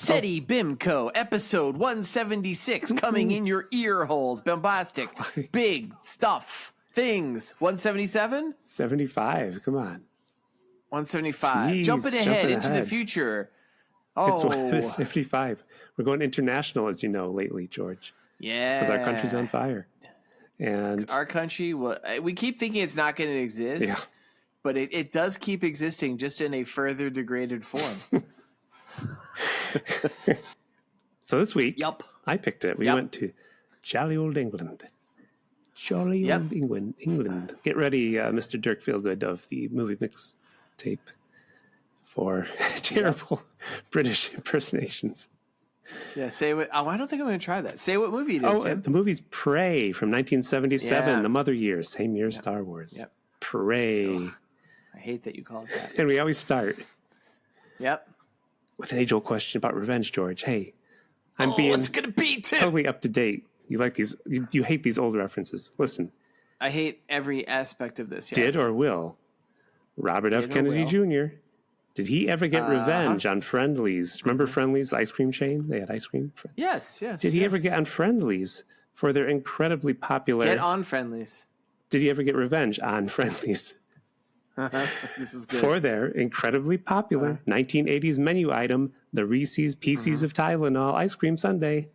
SETI BIMCO, episode 176, coming in your ear holes. Bombastic, big stuff, things. 177? 75, come on. 175. Jeez, jumping ahead into the future. It's Oh, 175. We're going international, as you know, lately, George. yeah. Because our country's on fire. And our country, we keep thinking it's not going to exist, but it does keep existing, just in a further degraded form. So this week, Yup. I picked it. We went to jolly old England. Jolly old England. Get ready, Mr. Dirk Feelgood of the movie mixtape for terrible British impersonations. Yeah, say what. Oh, I don't think I'm going to try that. Say what movie it is, Tim. The movie's Prey from 1977, the Mother year, same year as Star Wars. Yep. Prey. So, I hate that you call it that. And we always start with an age-old question about revenge, George. Hey, I'm being what's gonna be, Tim? Totally up to date. You like these? You hate these old references. Listen. I hate every aspect of this. Yes. Did or will Robert F. Kennedy Jr. Did he ever get revenge on Friendly's? Remember Friendly's ice cream chain? They had ice cream. Yes. Did he ever get on Friendly's for their incredibly popular? Get on Friendly's. Did he ever get revenge on Friendly's? This is good. For their incredibly popular 1980s menu item, the Reese's Pieces of Tylenol ice cream sundae.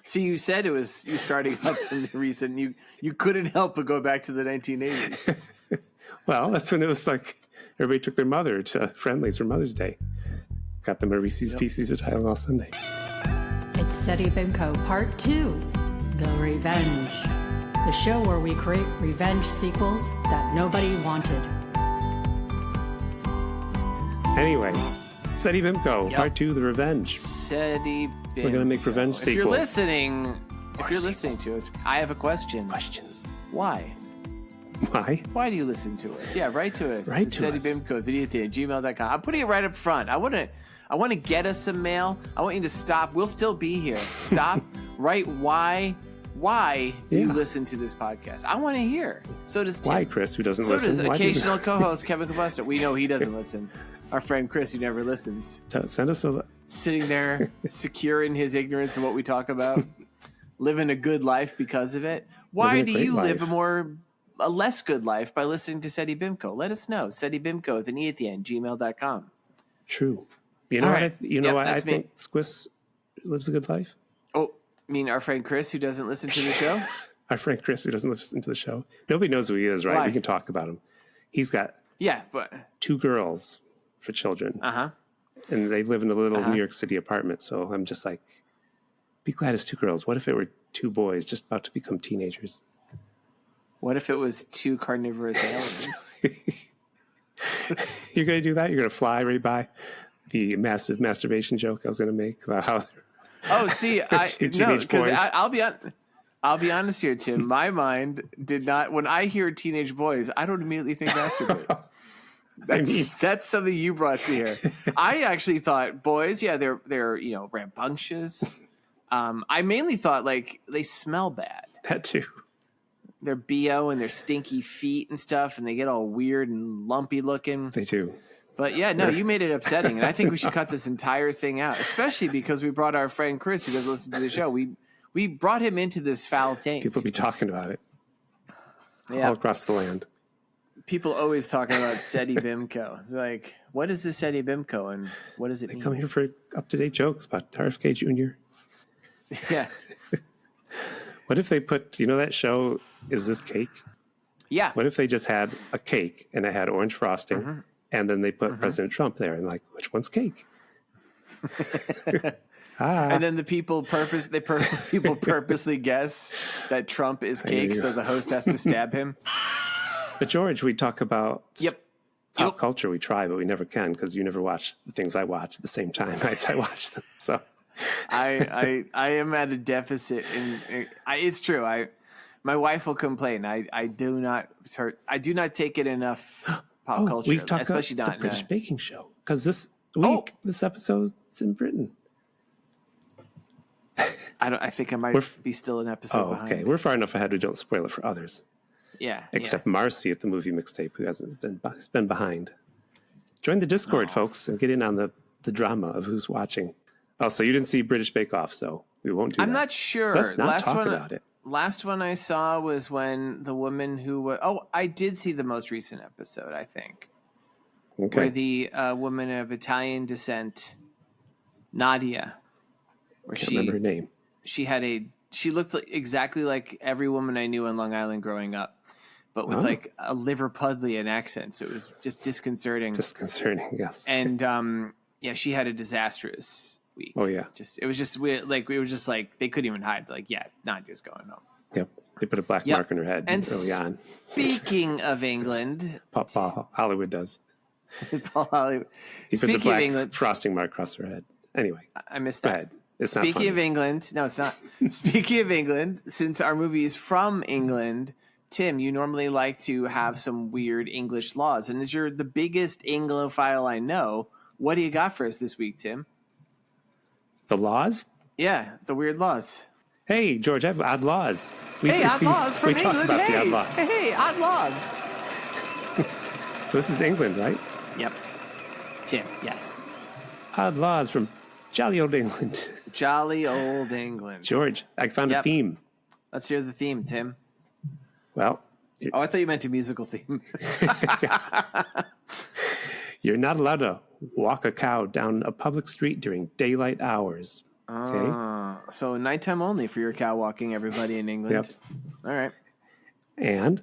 See, you said it was you starting up in the recent. You couldn't help but go back to the 1980s. Well, that's when it was like everybody took their mother to Friendly's for Mother's Day. Got them a Reese's Pieces of Tylenol sundae. It's SETI BIMCO Part 2, The Revenge. The show where we create revenge sequels that nobody wanted. Anyway, SETI BIMCO Part 2, The Revenge. SETI BIMCO. We're going to make revenge sequels. If you're listening to us, I have a question. Questions. Why? Why do you listen to us? Yeah, write to us. Write to us. SETIBIMCO@gmail.com. I'm putting it right up front. I want to get us some mail. I want you to stop. We'll still be here. Stop. Write why do you listen to this podcast? I want to hear. So does Tim. Why, Chris, who doesn't listen? So does occasional co-host Kevin Cobuster. We know he doesn't listen. Our friend Chris, who never listens. Send us a... Sitting there, secure in his ignorance of what we talk about. Living a good life because of it. Why do you live a less good life by listening to SETI BIMCO? Let us know. SETIBIMCO with an E at the end, gmail.com. True. You know what? I think Squiss lives a good life. Oh, you mean our friend Chris, who doesn't listen to the show? Our friend Chris, who doesn't listen to the show. Nobody knows who he is, right? Why? We can talk about him. He's got but 2 girls for children. And they live in a little New York City apartment. So I'm just like, be glad it's 2 girls. What if it were 2 boys just about to become teenagers? What if it was 2 carnivorous aliens? You're going to do that? You're going to fly right by the massive masturbation joke I was going to make about how... Oh, see, I'll be honest here, Tim. My mind did not. When I hear teenage boys, I don't immediately think masturbate. That's something you brought to here. I actually thought boys, they're rambunctious. I mainly thought like they smell bad. That too. They're BO and their stinky feet and stuff, and they get all weird and lumpy looking. They do. But you made it upsetting, and I think we should cut this entire thing out, especially because we brought our friend Chris, who doesn't listen to the show. We brought him into this foul taint. People be talking about it all across the land. People always talking about SETI BIMCO. They're like, what is the SETI BIMCO, and what does it mean? They come here for up-to-date jokes about RFK Jr. Yeah. What if they put, that show, Is This Cake? Yeah. What if they just had a cake and it had orange frosting, and then they put President Trump there, and like, which one's cake? And then the people purposely guess that Trump is cake, so the host has to stab him. But George, we talk about pop culture. We try, but we never can because you never watch the things I watch at the same time as I watch them. So I am at a deficit. It's true. My wife will complain. I do not take it enough pop culture, we talk especially about not the British baking show because this week this episode's in Britain. I think I might be still an episode behind. Okay. We're far enough ahead we don't spoil it for others. Yeah. Except Marcy at the movie mixtape, who hasn't been behind. Join the Discord, folks, and get in on the the drama of who's watching. Oh, so you didn't see British Bake Off, so we won't do that. I'm not sure. Let's not talk about it. Last one I saw was when the woman who I did see the most recent episode, I think. Okay. Where the woman of Italian descent, Nadia, I can't remember her name. She looked exactly like every woman I knew on Long Island growing up, but with like a Liverpudlian accent. So it was just disconcerting. Disconcerting, yes. And she had a disastrous week. Oh yeah. It was just weird. Like it was just like they couldn't even hide. Like Nadia's going home. Yep. They put a black mark on her head early on. Speaking of England, Paul Hollywood does. Paul Hollywood. He puts a black frosting mark across her head. Anyway, I missed that. Go ahead. It's not Speaking of England, no, it's not. Speaking of England, since our movie is from England, Tim, you normally like to have some weird English laws, and as you're the biggest Anglophile I know, what do you got for us this week, Tim? The laws? Yeah, the weird laws. Hey, George, I have odd laws. Odd laws from England. Talk about the odd laws. Hey, odd laws. So this is England, right? Yep. Tim, yes. Odd laws from jolly old England. Jolly old England. George, I found a theme. Let's hear the theme, Tim. Well. I thought you meant a musical theme. You're not allowed to walk a cow down a public street during daylight hours. Okay. So nighttime only for your cow walking, everybody in England. Yep. All right. And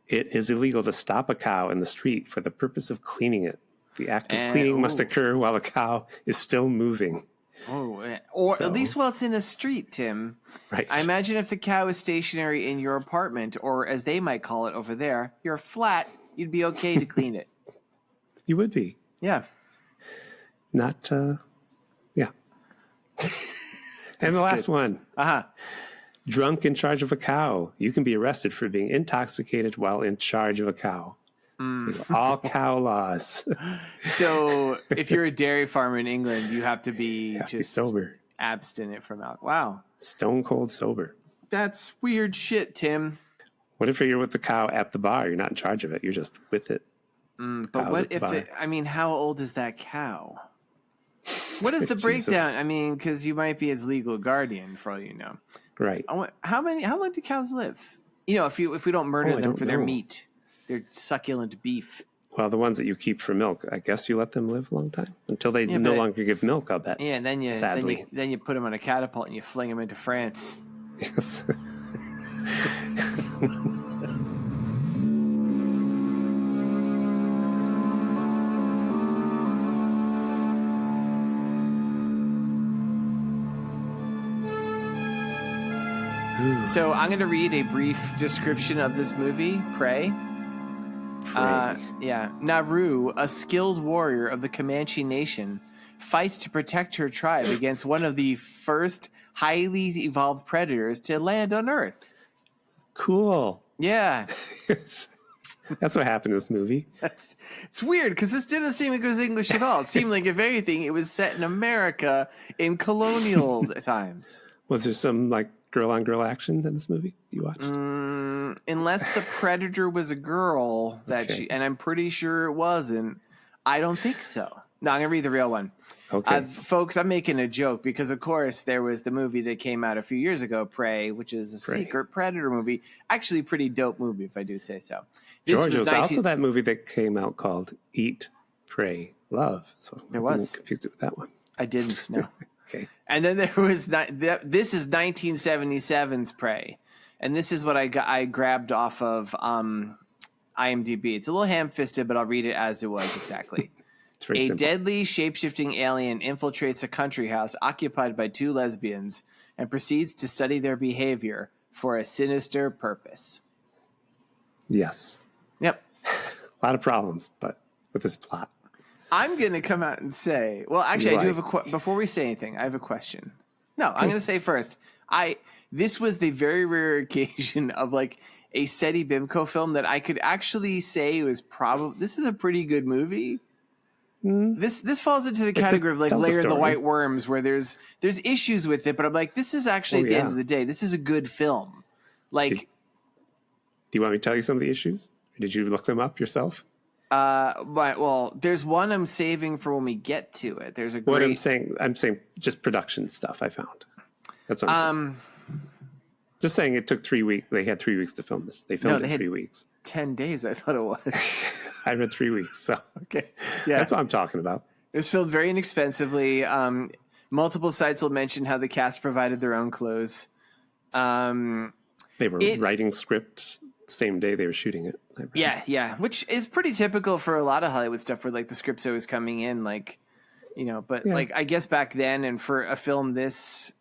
it is illegal to stop a cow in the street for the purpose of cleaning it. The act of cleaning must occur while the cow is still moving. At least while it's in a street, Tim. Right. I imagine if the cow is stationary in your apartment, or as they might call it over there, your flat, you'd be okay to clean it. You would be. Yeah. Not, yeah. And the last one. Drunk in charge of a cow. You can be arrested for being intoxicated while in charge of a cow. All cow laws. So if you're a dairy farmer in England, you have to be sober. Abstinent from alcohol. Wow. Stone cold sober. That's weird shit, Tim. What if you're with the cow at the bar? You're not in charge of it. You're just with it. But what if how old is that cow? What is the breakdown? I mean, because you might be its legal guardian for all you know. Right. How long do cows live? If we don't murder them for their meat, their succulent beef. Well, the ones that you keep for milk, I guess you let them live a long time until they no longer give milk. I'll bet. Yeah, and then sadly, then you put them on a catapult and you fling them into France. Yes. So I'm going to read a brief description of this movie, Prey. Naru, a skilled warrior of the Comanche Nation, fights to protect her tribe against one of the first highly evolved predators to land on Earth. Cool. Yeah. That's what happened in this movie. It's weird because this didn't seem like it was English at all. It seemed like, if anything, it was set in America in colonial times. Was there some girl-on-girl action in this movie you watched? Unless the predator was a girl and I'm pretty sure it wasn't. I don't think so. No, I'm going to read the real one. Okay. Folks, I'm making a joke because, of course, there was the movie that came out a few years ago, Prey, which is a secret predator movie. Actually, pretty dope movie, if I do say so. George, there was also that movie that came out called Eat, Pray, Love. So there was. Confused it with that one. I didn't, no. Okay. And then there was this is 1977's Prey, and this is what I grabbed off of IMDb. It's a little ham-fisted, but I'll read it as it was exactly. It's very simple. Deadly shape-shifting alien infiltrates a country house occupied by two lesbians and proceeds to study their behavior for a sinister purpose. Yes. Yep. A lot of problems, but with this plot. I'm going to come out and say, well, actually, I do have before we say anything, I have a question. No, I'm going to say first, this was the very rare occasion of a Seti Bimco film that I could actually say was this is a pretty good movie. This falls into the category of Lair of the White Worms, where there's issues with it, but I'm like, this is actually at the end of the day, this is a good film. Do you want me to tell you some of the issues? Or did you look them up yourself? Well, there's one I'm saving for when we get to it. There's a What great... I'm saying just production stuff I found. That's what I'm saying. Just saying it took 3 weeks. They had 3 weeks to film this. They filmed it in 3 weeks. 10 days, I thought it was. I read 3 weeks. So okay. Yeah. That's what I'm talking about. It was filmed very inexpensively. Multiple sites will mention how the cast provided their own clothes. They were writing scripts same day they were shooting it. Yeah, which is pretty typical for a lot of Hollywood stuff where like the script's always coming in, like, you know, but like I guess back then and for a film this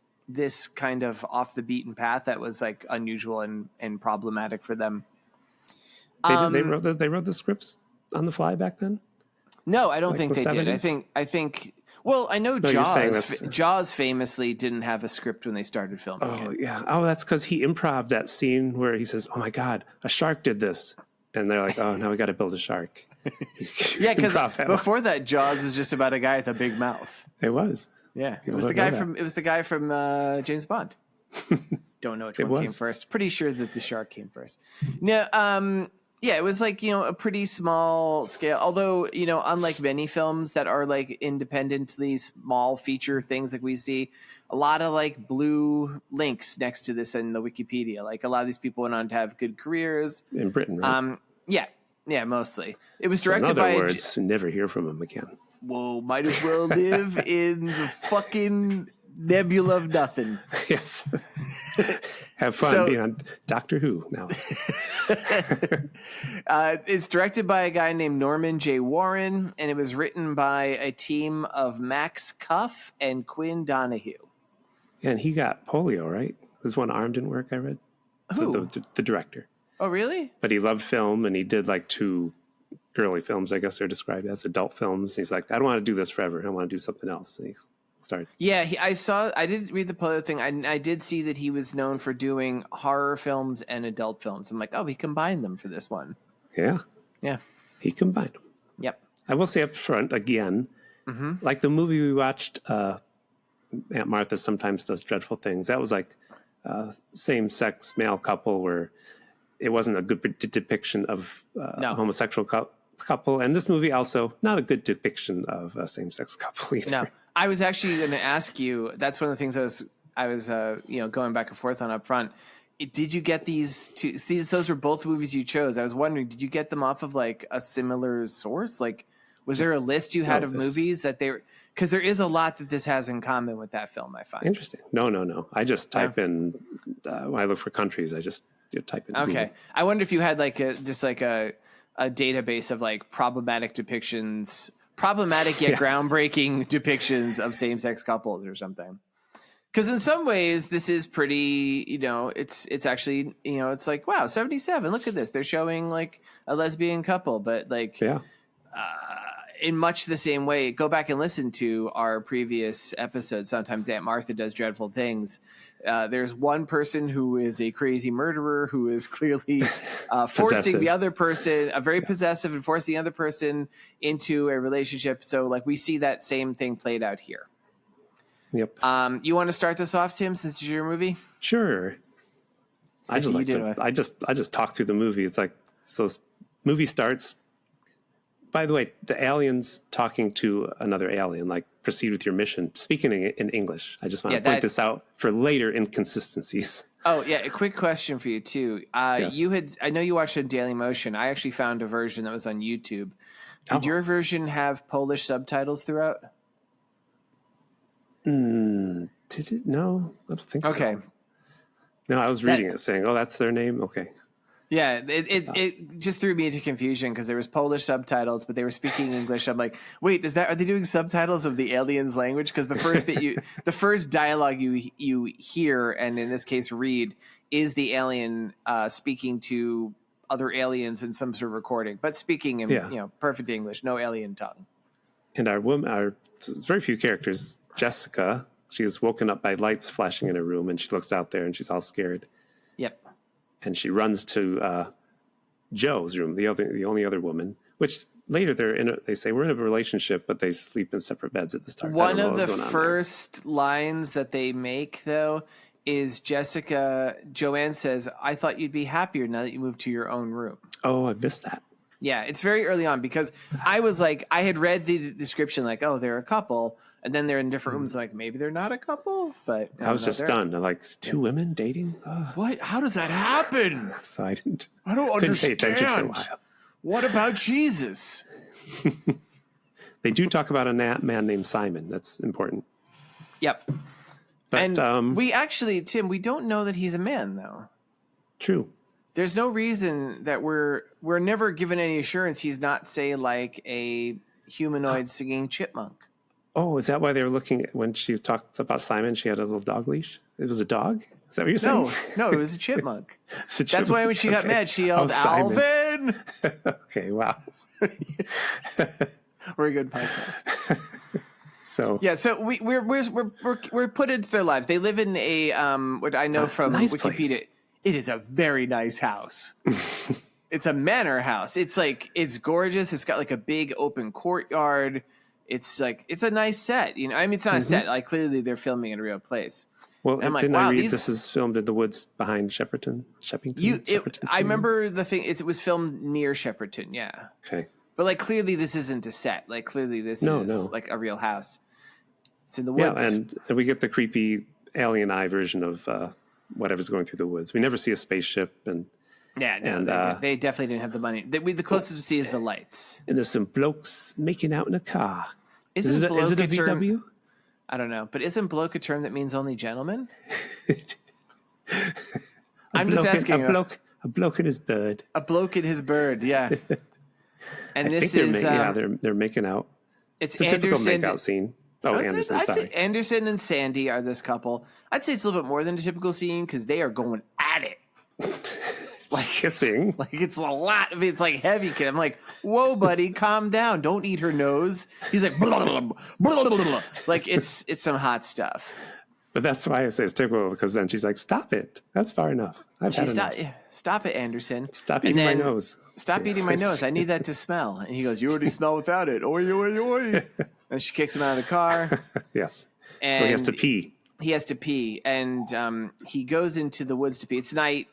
kind of off the beaten path, that was like unusual and problematic for them. They wrote the scripts on the fly back then? No, I don't like think they 70s? did. I think well, I know Jaws famously didn't have a script when they started filming it. Oh, yeah. Oh, that's because he improv that scene where he says, "Oh my God, a shark did this." And they're like, "Oh, now we got to build a shark." Yeah, because before that, Jaws was just about a guy with a big mouth. It was. Yeah, it was the guy from James Bond. Don't know which one came first. Pretty sure that the shark came first. No, yeah, it was like, you know, a pretty small scale. Although, you know, unlike many films that are like independently small feature things like we see, a lot of like blue links next to this in the Wikipedia. Like a lot of these people went on to have good careers in Britain, right? Yeah, mostly. It was directed by. In other words, never hear from him again. Whoa, might as well live in the fucking nebula of nothing. Yes. Have fun being on Doctor Who now. It's directed by a guy named Norman J. Warren, and it was written by a team of Max Cuff and Quinn Donahue. And he got polio, right? His one arm didn't work, I read. Who? The director. Oh, really? But he loved film, and he did like 2 girly films, I guess they're described as adult films. And he's like, I don't want to do this forever. I want to do something else. And he started. Yeah, I didn't read the polio thing. I did see that he was known for doing horror films and adult films. I'm like, oh, he combined them for this one. Yeah. Yeah. He combined them. Yep. I will say up front again, like the movie we watched, Aunt Martha Sometimes Does Dreadful Things. That was like a same-sex male couple where it wasn't a good depiction of a homosexual couple. And this movie also not a good depiction of a same-sex couple either. No, I was actually going to ask you. That's one of the things I was going back and forth on up front. Did you get these two? Those were both movies you chose. I was wondering, did you get them off of like a similar source? Like, was there a list you had of movies that they were? Because there is a lot that this has in common with that film. I find interesting. No. I just type in when I look for countries. I just type in. Okay, Google. I wonder if you had like a database of like problematic yet groundbreaking depictions of same-sex couples or something. Because in some ways, this is pretty, it's actually, it's like, wow, 77, look at this. They're showing like a lesbian couple, but like, in much the same way, go back and listen to our previous episodes. Sometimes Aunt Martha Does Dreadful Things. There's one person who is a crazy murderer who is clearly forcing the other person, very possessive, and forcing the other person into a relationship. So like we see that same thing played out here. Yep. You want to start this off, Tim, since it's your movie? Sure. I just talk through the movie. It's like, so this movie starts. By the way, the aliens talking to another alien, like proceed with your mission, speaking in English. I just want to point this out for later inconsistencies. Oh yeah, a quick question for you too. Yes. I know you watched it in Daily Motion. I actually found a version that was on YouTube. Did your version have Polish subtitles throughout? Did it? No, I don't think so. Okay. No, I was reading it saying, "Oh, that's their name." Okay. Yeah, it just threw me into confusion because there was Polish subtitles, but they were speaking English. I'm like, wait, are they doing subtitles of the aliens' language? Because the first bit the first dialogue you hear, and in this case read, is the alien speaking to other aliens in some sort of recording, but speaking in perfect English, no alien tongue. And there's very few characters. Jessica, she is woken up by lights flashing in her room, and she looks out there, and she's all scared. Yep. And she runs to Joe's room, the only other woman. Which later they say we're in a relationship, but they sleep in separate beds at the start. One of the first lines that they make, though, is Joanne says, "I thought you'd be happier now that you moved to your own room." Oh, I missed that. Yeah, it's very early on because I was like, I had read the description like, oh, they're a couple. And then they're in different rooms like, maybe they're not a couple. But I was just stunned. I'm like, two women dating? Oh. What? How does that happen? So I don't understand. Pay attention for a while. What about Jesus? They do talk about a man named Simon. That's important. Yep. But, and we actually, Tim, we don't know that he's a man, though. True. There's no reason that we're never given any assurance he's not, say, like a humanoid singing chipmunk. Oh, is that why they were looking at when she talked about Simon? She had a little dog leash. It was a dog. Is that what you're saying? No, it was a chipmunk. It's a chipmunk. That's why when she got mad, she yelled, "Alvin!" Okay, wow. We're a good podcast. So yeah, so we're put into their lives. They live in a what I know from nice Wikipedia. Place. It is a very nice house. It's a manor house. It's gorgeous. It's got like a big open courtyard. It's a nice set. You know, I mean, it's not a set. Like clearly they're filming in a real place. Well, I'm like, didn't wow, I read this is filmed in the woods behind Shepperton? I remember the thing. It was filmed near Shepperton. Yeah. Okay. But like clearly this isn't a set. Like clearly this is like a real house. It's in the woods. Yeah, and we get the creepy alien eye version of whatever's going through the woods. We never see a spaceship, and they definitely didn't have the money. The closest we see is the lights. And there's some blokes making out in a car. Is it a VW? I don't know, but isn't bloke a term that means only gentlemen? I'm just asking. A bloke and his bird. A bloke and his bird, yeah. And I this think is they're making out. It's a typical Anderson, makeout scene. Oh, Anderson, I'd sorry. say Anderson and Sandy are this couple. I'd say it's a little bit more than a typical scene because they are going at it. Like kissing. Like it's a lot. I mean, it's like heavy. I'm like, whoa, buddy, calm down. Don't eat her nose. He's like, blah, blah, blah, blah, blah, blah. Like it's some hot stuff. But that's why I say it's typical because then she's like, stop it. That's far enough. Stop it, Anderson. Stop eating my nose. Stop eating my nose. I need that to smell. And he goes, you already smell without it. Oi, oi, oi. And she kicks him out of the car. Yes. And so he has to pee. He has to pee. And he goes into the woods to pee. It's night.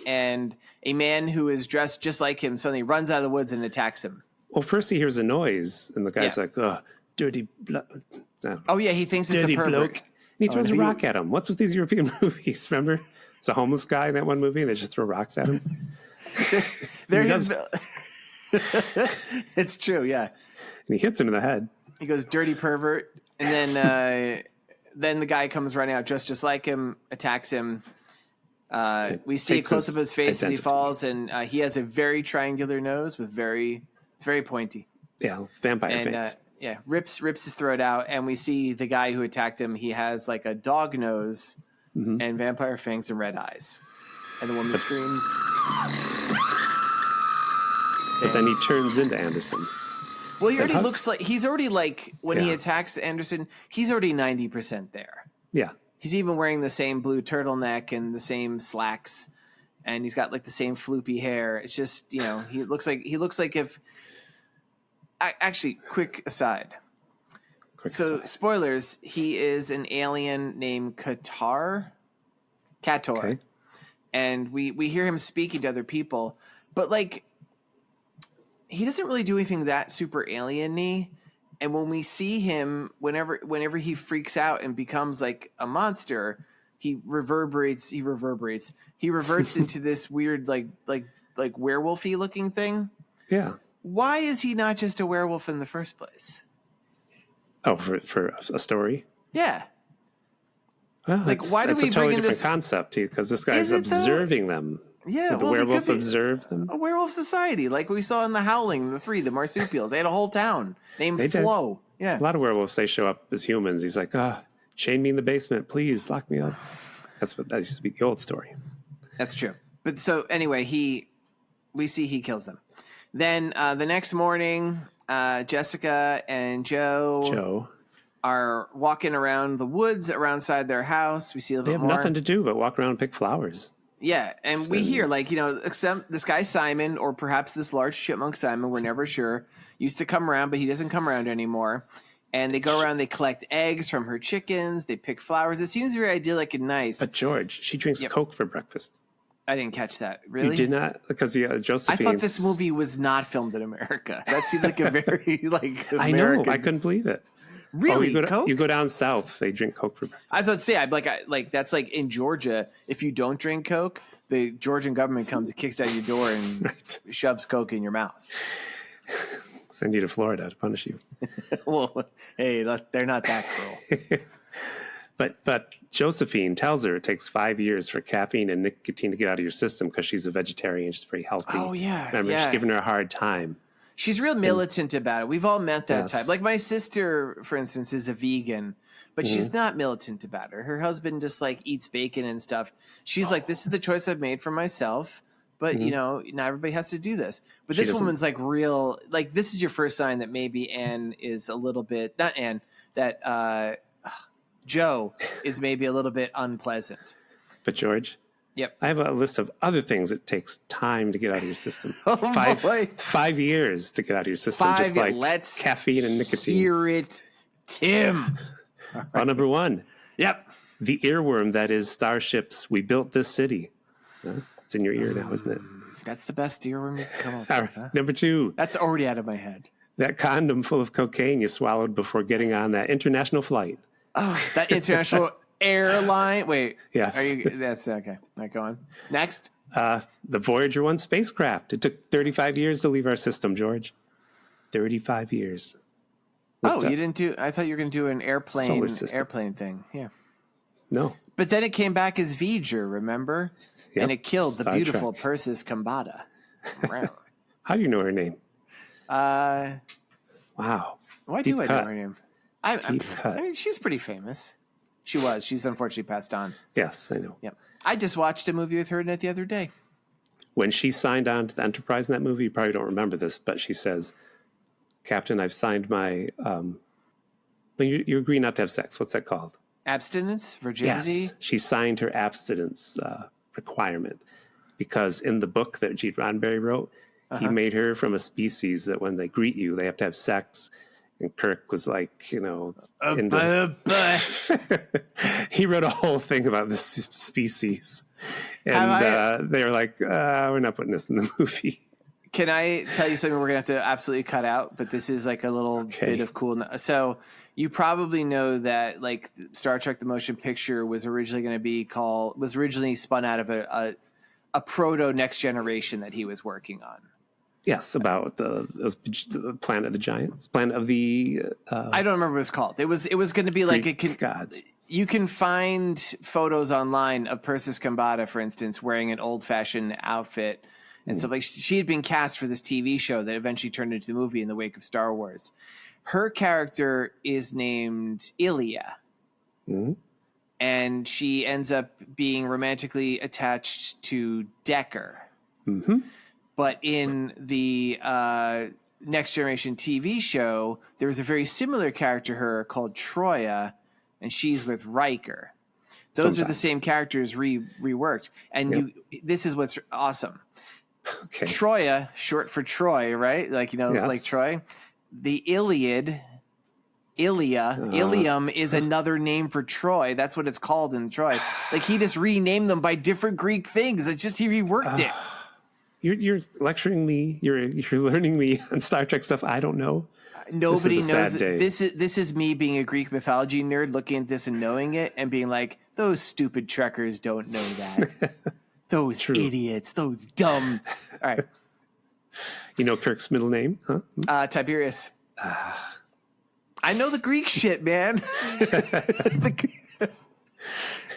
And a man who is dressed just like him suddenly runs out of the woods and attacks him. Well, first he hears a noise. And the guy's like, oh, dirty bloke. No. Oh, yeah. He thinks it's a pervert. Bloke. And he throws a rock at him. What's with these European movies? Remember? It's a homeless guy in that one movie, and they just throw rocks at him. It's true, yeah. And he hits him in the head. He goes, dirty pervert. And then the guy comes running out just like him, attacks him. We see a close-up of his face as he falls, and he has a very triangular nose with it's very pointy. Yeah, vampire face. Yeah, rips his throat out, and we see the guy who attacked him. He has like a dog nose and vampire fangs and red eyes. And the woman screams. But then he turns into Anderson. Well, he already looks like he's already like when he attacks Anderson, he's already 90% there. Yeah. He's even wearing the same blue turtleneck and the same slacks, and he's got like the same floopy hair. It's just, you know, he looks like if. Actually, quick aside. Spoilers, he is an alien named Kator. Okay. And we hear him speaking to other people, but like he doesn't really do anything that super alien-y. And when we see him, whenever he freaks out and becomes like a monster, he reverts into this weird like werewolf-y looking thing. Yeah. Why is he not just a werewolf in the first place? Oh, for a story? Yeah. Well, like, why do we bring in this? That's a totally different concept, because this guy's observing them. Yeah, Did the werewolf observe them? A werewolf society, like we saw in The Howling, the marsupials. They had a whole town named Flo. Yeah. A lot of werewolves, they show up as humans. He's like, chain me in the basement, please, lock me up. That used to be the old story. That's true. But so anyway, we see he kills them. Then the next morning, Jessica and Joe are walking around the woods outside their house. We see a little bit more. They have nothing to do but walk around and pick flowers. Yeah, and we hear, like, you know, except this guy Simon, or perhaps this large chipmunk Simon, we're never sure, used to come around, but he doesn't come around anymore. And they go around, they collect eggs from her chickens, they pick flowers. It seems very idyllic and nice. But George, she drinks Coke for breakfast. I didn't catch that. Really? You did not? Because Josephine. I thought this movie was not filmed in America. That seemed like a very American. I know. I couldn't believe it. Really? You go down south, they drink Coke for breakfast. I was about to say, that's like in Georgia. If you don't drink Coke, the Georgian government comes and kicks down your door and shoves Coke in your mouth. Send you to Florida to punish you. Well, hey, they're not that cruel. But Josephine tells her it takes 5 years for caffeine and nicotine to get out of your system because she's a vegetarian. She's very healthy. Oh, yeah. Remember, she's giving her a hard time. She's real militant about it. We've all met that type. Like my sister, for instance, is a vegan, but she's not militant about it. Her husband just like eats bacon and stuff. She's like, this is the choice I've made for myself. But, not everybody has to do this. But this woman's like real, like this is your first sign that maybe Anne is a little bit, not Anne, that Joe is maybe a little bit unpleasant. But George? Yep. I have a list of other things it takes time to get out of your system. 5 years to get out of your system, just like caffeine and nicotine. Hear it, Tim. Well, number 1. Yep. The earworm that is Starship's "We Built This City." It's in your ear now, isn't it? That's the best earworm you can come up with. Huh? Number 2. That's already out of my head. That condom full of cocaine you swallowed before getting on that international flight. Oh, that international airline. Wait. Yes. That's okay. All right, go on. Next. The Voyager 1 spacecraft. It took 35 years to leave our system, George. 35 years. You didn't do... I thought you were going to do an airplane thing. Yeah. No. But then it came back as V'ger, remember? Yep. And it killed the Star beautiful Trek. Persis Kambata. How do you know her name? Wow. Why Deep do I cut. know her name? Cut. I mean, she's pretty famous. She was. She's unfortunately passed on. Yes, I know. Yep. I just watched a movie with her in it the other day. When she signed on to the Enterprise in that movie, you probably don't remember this, but she says, "Captain, I've signed my... when you agree not to have sex, what's that called? Abstinence? Virginity? Yes. She signed her abstinence requirement because in the book that Gene Roddenberry wrote, he made her from a species that when they greet you, they have to have sex. And Kirk was like, he wrote a whole thing about this species. And they were like, we're not putting this in the movie. Can I tell you something we're going to have to absolutely cut out? But this is like a little bit of cool. So you probably know that like Star Trek: The Motion Picture was originally spun out of a proto Next Generation that he was working on. Yes, about the Planet of the Giants, Planet of the... I don't remember what it's called. It was going to be like gods. You can find photos online of Persis Kambata, for instance, wearing an old-fashioned outfit and stuff. Like she had been cast for this TV show that eventually turned into the movie in the wake of Star Wars. Her character is named Ilia, and she ends up being romantically attached to Decker. Mm-hmm. But in the Next Generation TV show, there was a very similar character to her called Troya, and she's with Riker. Those are the same characters reworked. And this is what's awesome. Okay. Troya, short for Troy, right? Like, like Troy. The Ilium is another name for Troy. That's what it's called in Troy. Like he just renamed them by different Greek things. It's just he reworked it. You're lecturing me. You're learning me on Star Trek stuff I don't know. Nobody knows. This is me being a Greek mythology nerd, looking at this and knowing it, and being like, "Those stupid Trekkers don't know that. Those idiots. Those dumb." All right. You know Kirk's middle name, huh? Tiberius. I know the Greek shit, man.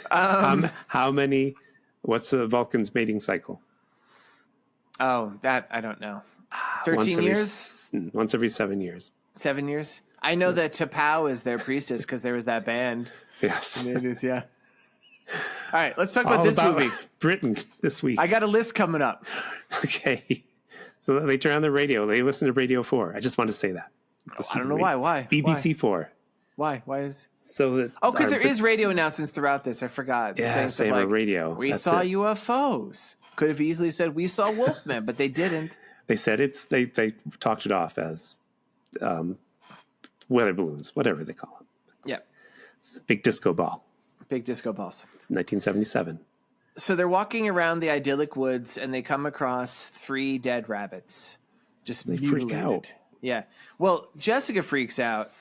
How many? What's the Vulcan's mating cycle? Oh, that I don't know. 13 years? Once every 7 years. 7 years? I know that T'Pau is their priestess because there was that band. Yes. It is, yeah. All right, let's talk about this movie. Britain this week. I got a list coming up. Okay. So they turn on the radio. They listen to Radio 4. I just want to say that. I don't know why. Why? BBC 4. Why? Why is... So that because there is radio announcements throughout this. I forgot. Yeah, they have a radio. We saw UFOs. Could have easily said we saw Wolfmen, but they didn't. They said they talked it off as weather balloons, whatever they call them. Yeah. It's a big disco ball. Big disco balls. It's 1977. So they're walking around the idyllic woods, and they come across 3 dead rabbits. Just they mutilated. freak out. Yeah. Well, Jessica freaks out,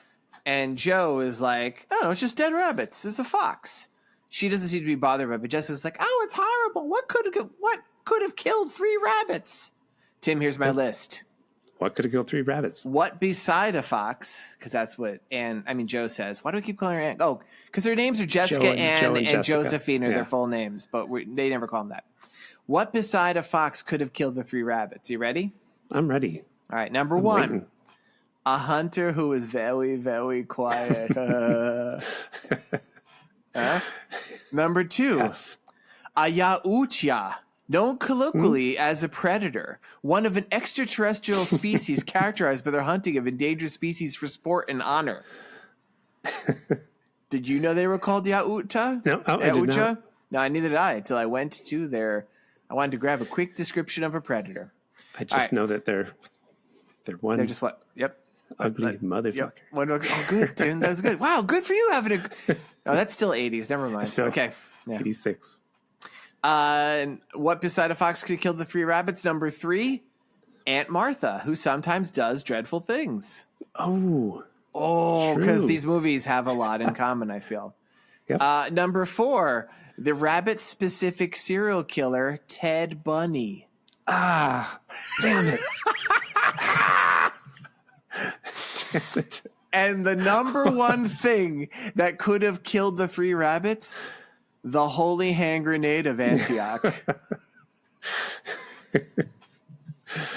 and Joe is like, "Oh, no, it's just dead rabbits. It's a fox." She doesn't seem to be bothered by it, but Jessica's like, "Oh, it's horrible. What could have killed 3 rabbits?" Tim, here's my list. What could have killed 3 rabbits? What beside a fox? Because that's what Joe says. Why do we keep calling her Anne? Oh, because their names are Jessica, Anne, and Josephine are their full names, but they never call them that. What beside a fox could have killed the 3 rabbits? You ready? I'm ready. All right, number 1. Waiting. A hunter who is very, very quiet. Number 2. Yes. A yautja, known colloquially as a predator, one of an extraterrestrial species characterized by their hunting of endangered species for sport and honor. Did you know they were called yautja? No, I did not. No, neither did I until I went to I wanted to grab a quick description of a predator. I just know that they're one. They're just what? Yep. Ugly motherfucker. Yep. Oh, good, Tim. That was good. Wow, good for you having a. Oh, that's still 80s. Never mind. So, okay. Yeah. 86. What beside a fox could have killed the 3 rabbits? Number 3, Aunt Martha, who sometimes does dreadful things. Oh, because these movies have a lot in common, I feel. Yep. Number 4, the rabbit-specific serial killer, Ted Bundy. Ah, damn it. Damn it. And the number 1 thing that could have killed the 3 rabbits, the holy hand grenade of Antioch.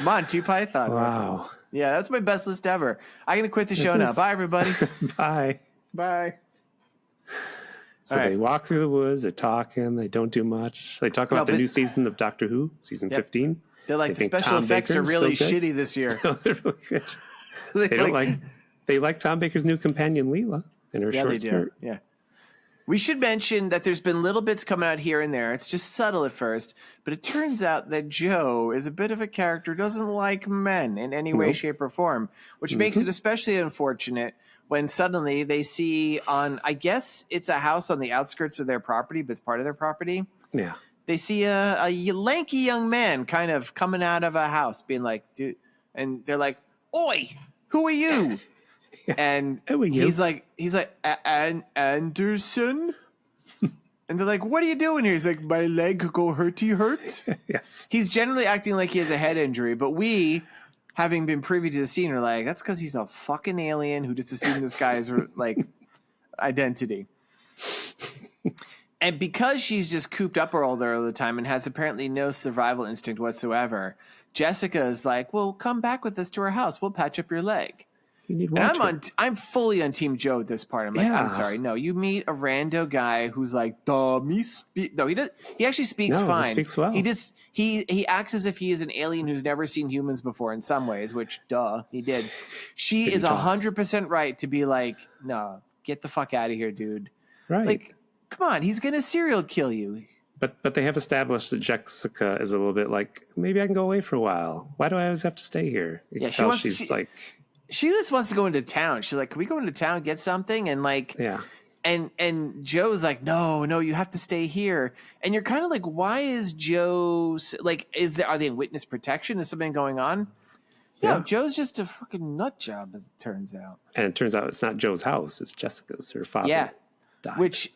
Monty Python reference. Yeah, that's my best list ever. I'm going to quit the show now. Bye, everybody. Bye. Bye. So they walk through the woods. They're talking. They don't do much. They talk about the new season of Doctor Who, season 15. They're like, the special effects are really shitty this year. They're really good. They like Tom Baker's new companion, Leela, in her short skirt. Yeah. We should mention that there's been little bits coming out here and there. It's just subtle at first, but it turns out that Joe is a bit of a character who doesn't like men in any way, shape, or form, which makes it especially unfortunate when suddenly they see I guess it's a house on the outskirts of their property, but it's part of their property. Yeah. They see a lanky young man kind of coming out of a house being like, dude, and they're like, "Oi, who are you?" And he's like, Anderson? And they're like, "What are you doing here?" He's like, "My leg go hurt." Yes. He's generally acting like he has a head injury, but we, having been privy to the scene, are like, that's because he's a fucking alien who just assumed this guy's like identity. And because she's just cooped up all the time and has apparently no survival instinct whatsoever, Jessica is like, "Well, come back with us to our house. We'll patch up your leg." And I'm fully on Team Joe at this part. I'm like, I'm sorry, no. You meet a rando guy who's like, no, he does. He actually speaks fine. He speaks well. He acts as if he is an alien who's never seen humans before in some ways, which he did. She is 100% right to be like, no, get the fuck out of here, dude. Right. Like, come on, he's gonna serial kill you. But they have established that Jessica is a little bit like, maybe I can go away for a while. Why do I always have to stay here? Yeah, she just wants to go into town. She's like, "Can we go into town, get something?" And like, and Joe's like, no, you have to stay here. And you're kind of like, why is Joe like? Are they in witness protection? Is something going on? Yeah, Joe's just a fucking nut job, as it turns out. And it turns out it's not Joe's house; it's Jessica's. Her father died.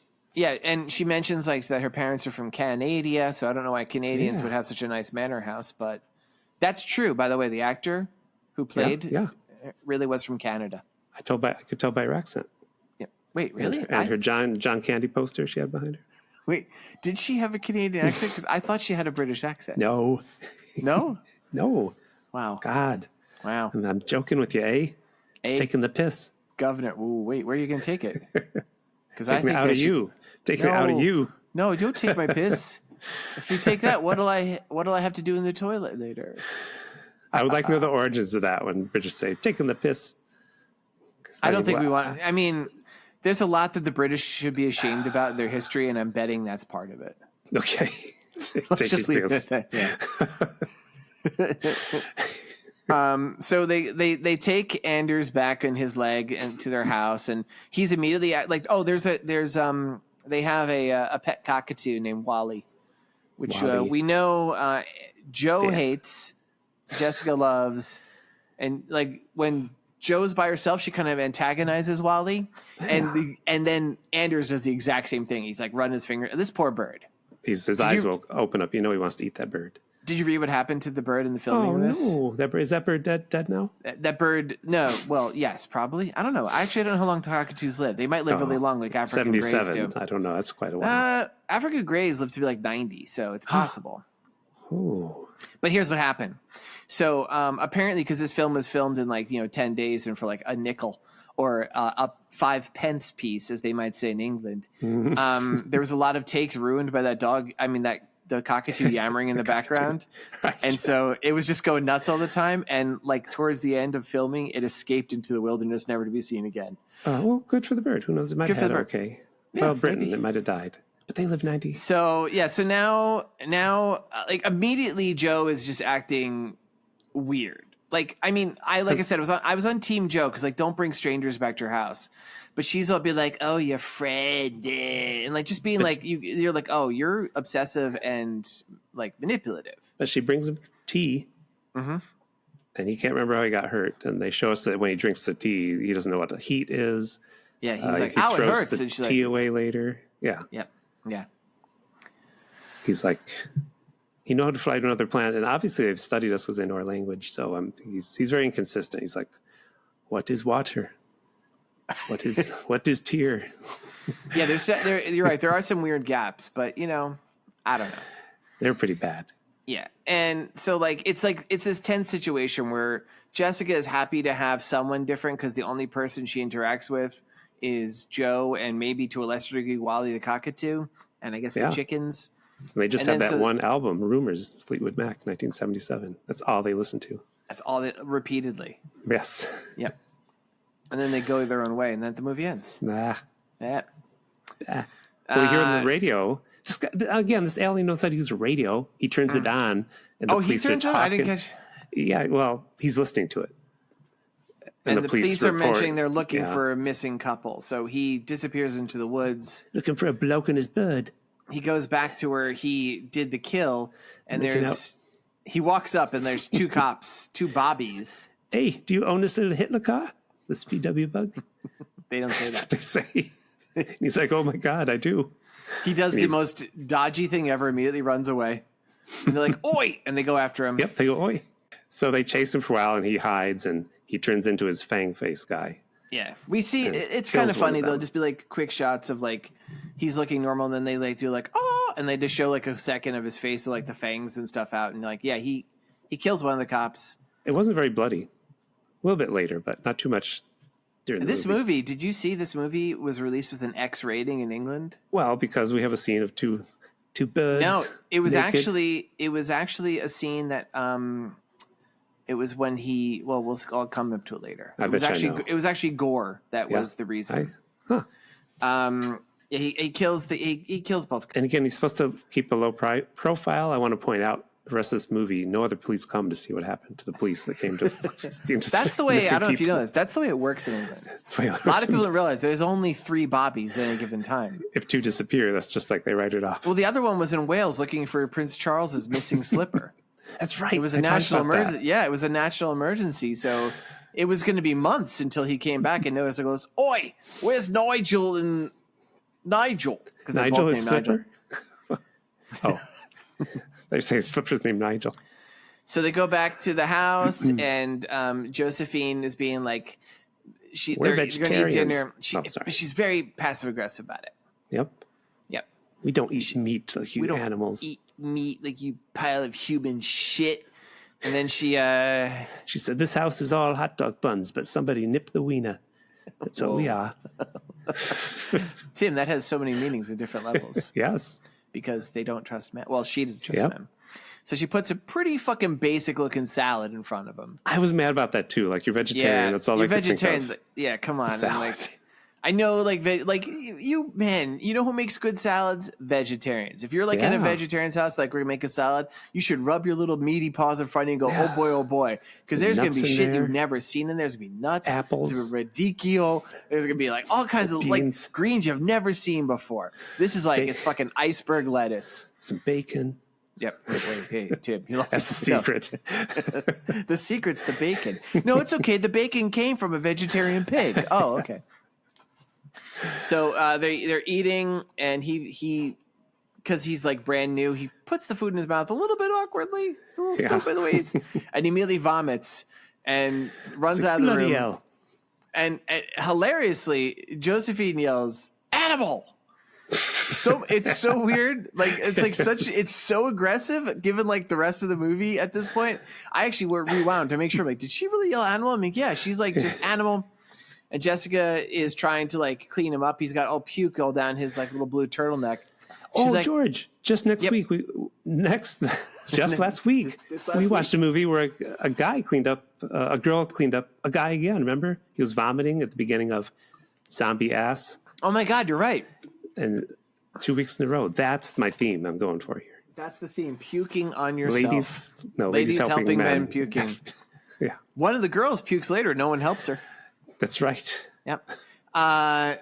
And she mentions like that her parents are from Canada, so I don't know why Canadians would have such a nice manor house, but that's true. By the way, the actor who played really was from Canada. I could tell by her accent. Yeah. Wait, really? And her John Candy poster she had behind her. Wait, did she have a Canadian accent? Because I thought she had a British accent. No. No? No. Wow. God. Wow. I'm joking with you, eh? Taking the piss. Governor. Ooh, wait, where are you going to take it? Because I think me out of you. Take me out of you. No, don't take my piss. If you take that, what'll I have to do in the toilet later? I would like to know the origins of that when British say, taking the piss. I don't think we want... I mean, there's a lot that the British should be ashamed about in their history, and I'm betting that's part of it. Okay. Let's just leave it at that. Yeah. So they take Anders back in his leg and to their house, and he's immediately like, they have a pet cockatoo named Wally. which Wally. we know Joe hates, Jessica loves, and like when Joe's by herself, she kind of antagonizes Wally, and then Anders does the exact same thing. He's like running his finger. This poor bird. His eyes will open up. He wants to eat that bird. Did you read what happened to the bird in the filming of this? Oh, no. Is that bird dead now? That bird, no. Well, yes, probably. I don't know. I actually don't know how long cockatoos live. They might live really long, like African greys do. I don't know. That's quite a while. African greys live to be like 90, so it's possible. Oh. But here's what happened. So apparently, because this film was filmed in like 10 days and for like a nickel or a 5 pence piece, as they might say in England, there was a lot of takes ruined by that dog. I mean the cockatoo yammering in the background. Right. And so it was just going nuts all the time. And like towards the end of filming, it escaped into the wilderness, never to be seen again. Well, good for the bird. Who knows? It might have had okay. Yeah, well, Britain, maybe. It might have died. But they live 90. So, yeah. So now like immediately Joe is just acting weird. Like, I mean, I said, I was on Team Joe because like, don't bring strangers back to your house. But she's all be like, "Oh, you're Fred," and like just being like, you're like, "Oh, you're obsessive and like manipulative." But she brings him tea, and he can't remember how he got hurt. And they show us that when he drinks the tea, he doesn't know what the heat is. Yeah, he's like, "Oh, it hurts." The tea away later. Yeah. Yep. Yeah. He's like, he knows how to fly to another planet, and obviously they've studied us because they know our language. So he's very inconsistent. He's like, "What is water? What is tear?" Yeah, you're right. There are some weird gaps, but I don't know. They're pretty bad. Yeah, and so it's this tense situation where Jessica is happy to have someone different because the only person she interacts with is Joe and maybe to a lesser degree Wally the cockatoo, and I guess the chickens. And they just had that one album, Rumors, Fleetwood Mac, 1977. That's all they listened to. That's all repeatedly. Yes. Yep. And then they go their own way, and then the movie ends. Nah. Yeah. Well, we hear on the radio. This guy, again, this alien knows how to use a radio. He turns it on, and the police he turns are it on? I didn't catch. Yeah, well, he's listening to it. And the police are mentioning they're looking for a missing couple. So he disappears into the woods. Looking for a bloke and his bird. He goes back to where he did the kill, and he walks up, and there's 2 cops, 2 bobbies. Hey, do you own this little Hitler car? The VW bug? They don't say that. That's what they say. And he's like, "Oh my God, I do." He does the most dodgy thing ever, immediately runs away. And they're like, "Oi!" And they go after him. Yep, they go, "Oi." So they chase him for a while, and he hides, and he turns into his fang face guy. Yeah. We see, it's kind of funny. They'll just be like quick shots of like, he's looking normal, and then they like do like, "Oh," and they just show like a second of his face with like the fangs and stuff out. And like, yeah, he kills one of the cops. It wasn't very bloody. A little bit later, but not too much during this movie. Did you see this movie was released with an X rating in England? Well, because we have a scene of two birds. No, it was naked. actually a scene that it was when I'll come up to it later. It was actually gore that was the reason. He kills both. And again, he's supposed to keep a low profile. I want to point out, the rest of this movie, no other police come to see what happened to the police that came to. That's the way. I don't know if you know this. That's the way it works in England. A lot of people don't realize there's only 3 bobbies at any given time. If 2 disappear, that's just like they write it off. Well, the other one was in Wales looking for Prince Charles's missing slipper. That's right. It was a national emergency. Yeah, it was a national emergency. So it was going to be months until he came back and noticed. It goes, "Oi, where's Nigel and Nigel?" Because Nigel is slipper. Oh. They say Slipper's named Nigel. So they go back to the house, and Josephine is being like, "We're vegetarians." Dinner. She's very passive aggressive about it. Yep. We don't eat meat like you animals. Eat meat like you pile of human shit. And then she said, "This house is all hot dog buns, but somebody nipped the wiener. That's what we are." Tim, that has so many meanings at different levels. Yes. Because they don't trust men. Well, she doesn't trust men. So she puts a pretty fucking basic looking salad in front of him. I was mad about that too. Like, you're vegetarian. That's all I could think of. Yeah, come on. I know, like you know who makes good salads? Vegetarians. If you're like in a vegetarian's house, like we're gonna make a salad, you should rub your little meaty paws in front of you and go, "Oh boy," because there's gonna be shit you've never seen in there. There's gonna be nuts, apples, there's gonna be radicchio. There's gonna be like all kinds of beans. like greens you've never seen before. This is like it's fucking iceberg lettuce, some bacon. Yep. Wait, hey, Tim. That's the secret. The secret's the bacon. No, it's okay. The bacon came from a vegetarian pig. Oh, okay. So they're eating, and he because he's like brand new, he puts the food in his mouth a little bit awkwardly. It's a little stupid the way it's, and he immediately vomits and runs out of the room. Yell. And hilariously, Josephine yells, "Animal!" So it's so weird. Like it's so aggressive given like the rest of the movie at this point. I actually rewound to make sure, like, did she really yell "animal"? I mean, yeah, she's like just "animal." And Jessica is trying to like clean him up. He's got all puke all down his like little blue turtleneck. She's like, George, just next week, last week, we watched a movie where a girl cleaned up a guy again. Remember? He was vomiting at the beginning of Zombie Ass. Oh my God, you're right. And 2 weeks in a row. That's my theme I'm going for here. That's the theme. Puking on yourself. Ladies helping men puking. Yeah. One of the girls pukes later. No one helps her. That's right. Yep.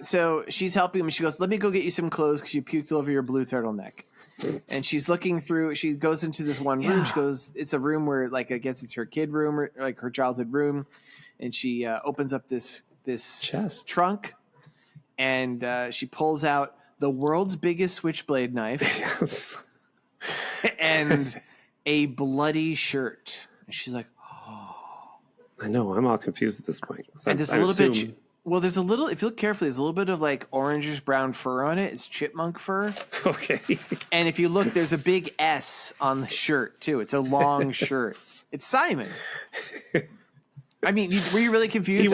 So she's helping him. She goes, "Let me go get you some clothes because you puked all over your blue turtleneck." And she's looking through. She goes into this one room. She goes, it's a room where, like, I guess it's her kid room or like her childhood room. And she opens up this chest trunk, and she pulls out the world's biggest switchblade knife. Yes. And a bloody shirt. And she's like, I know. I'm all confused at this point. And there's a little bit. Well, there's a little. If you look carefully, there's a little bit of like orangish brown fur on it. It's chipmunk fur. Okay. And if you look, there's a big S on the shirt too. It's a long shirt. It's Simon. I mean, were you really confused?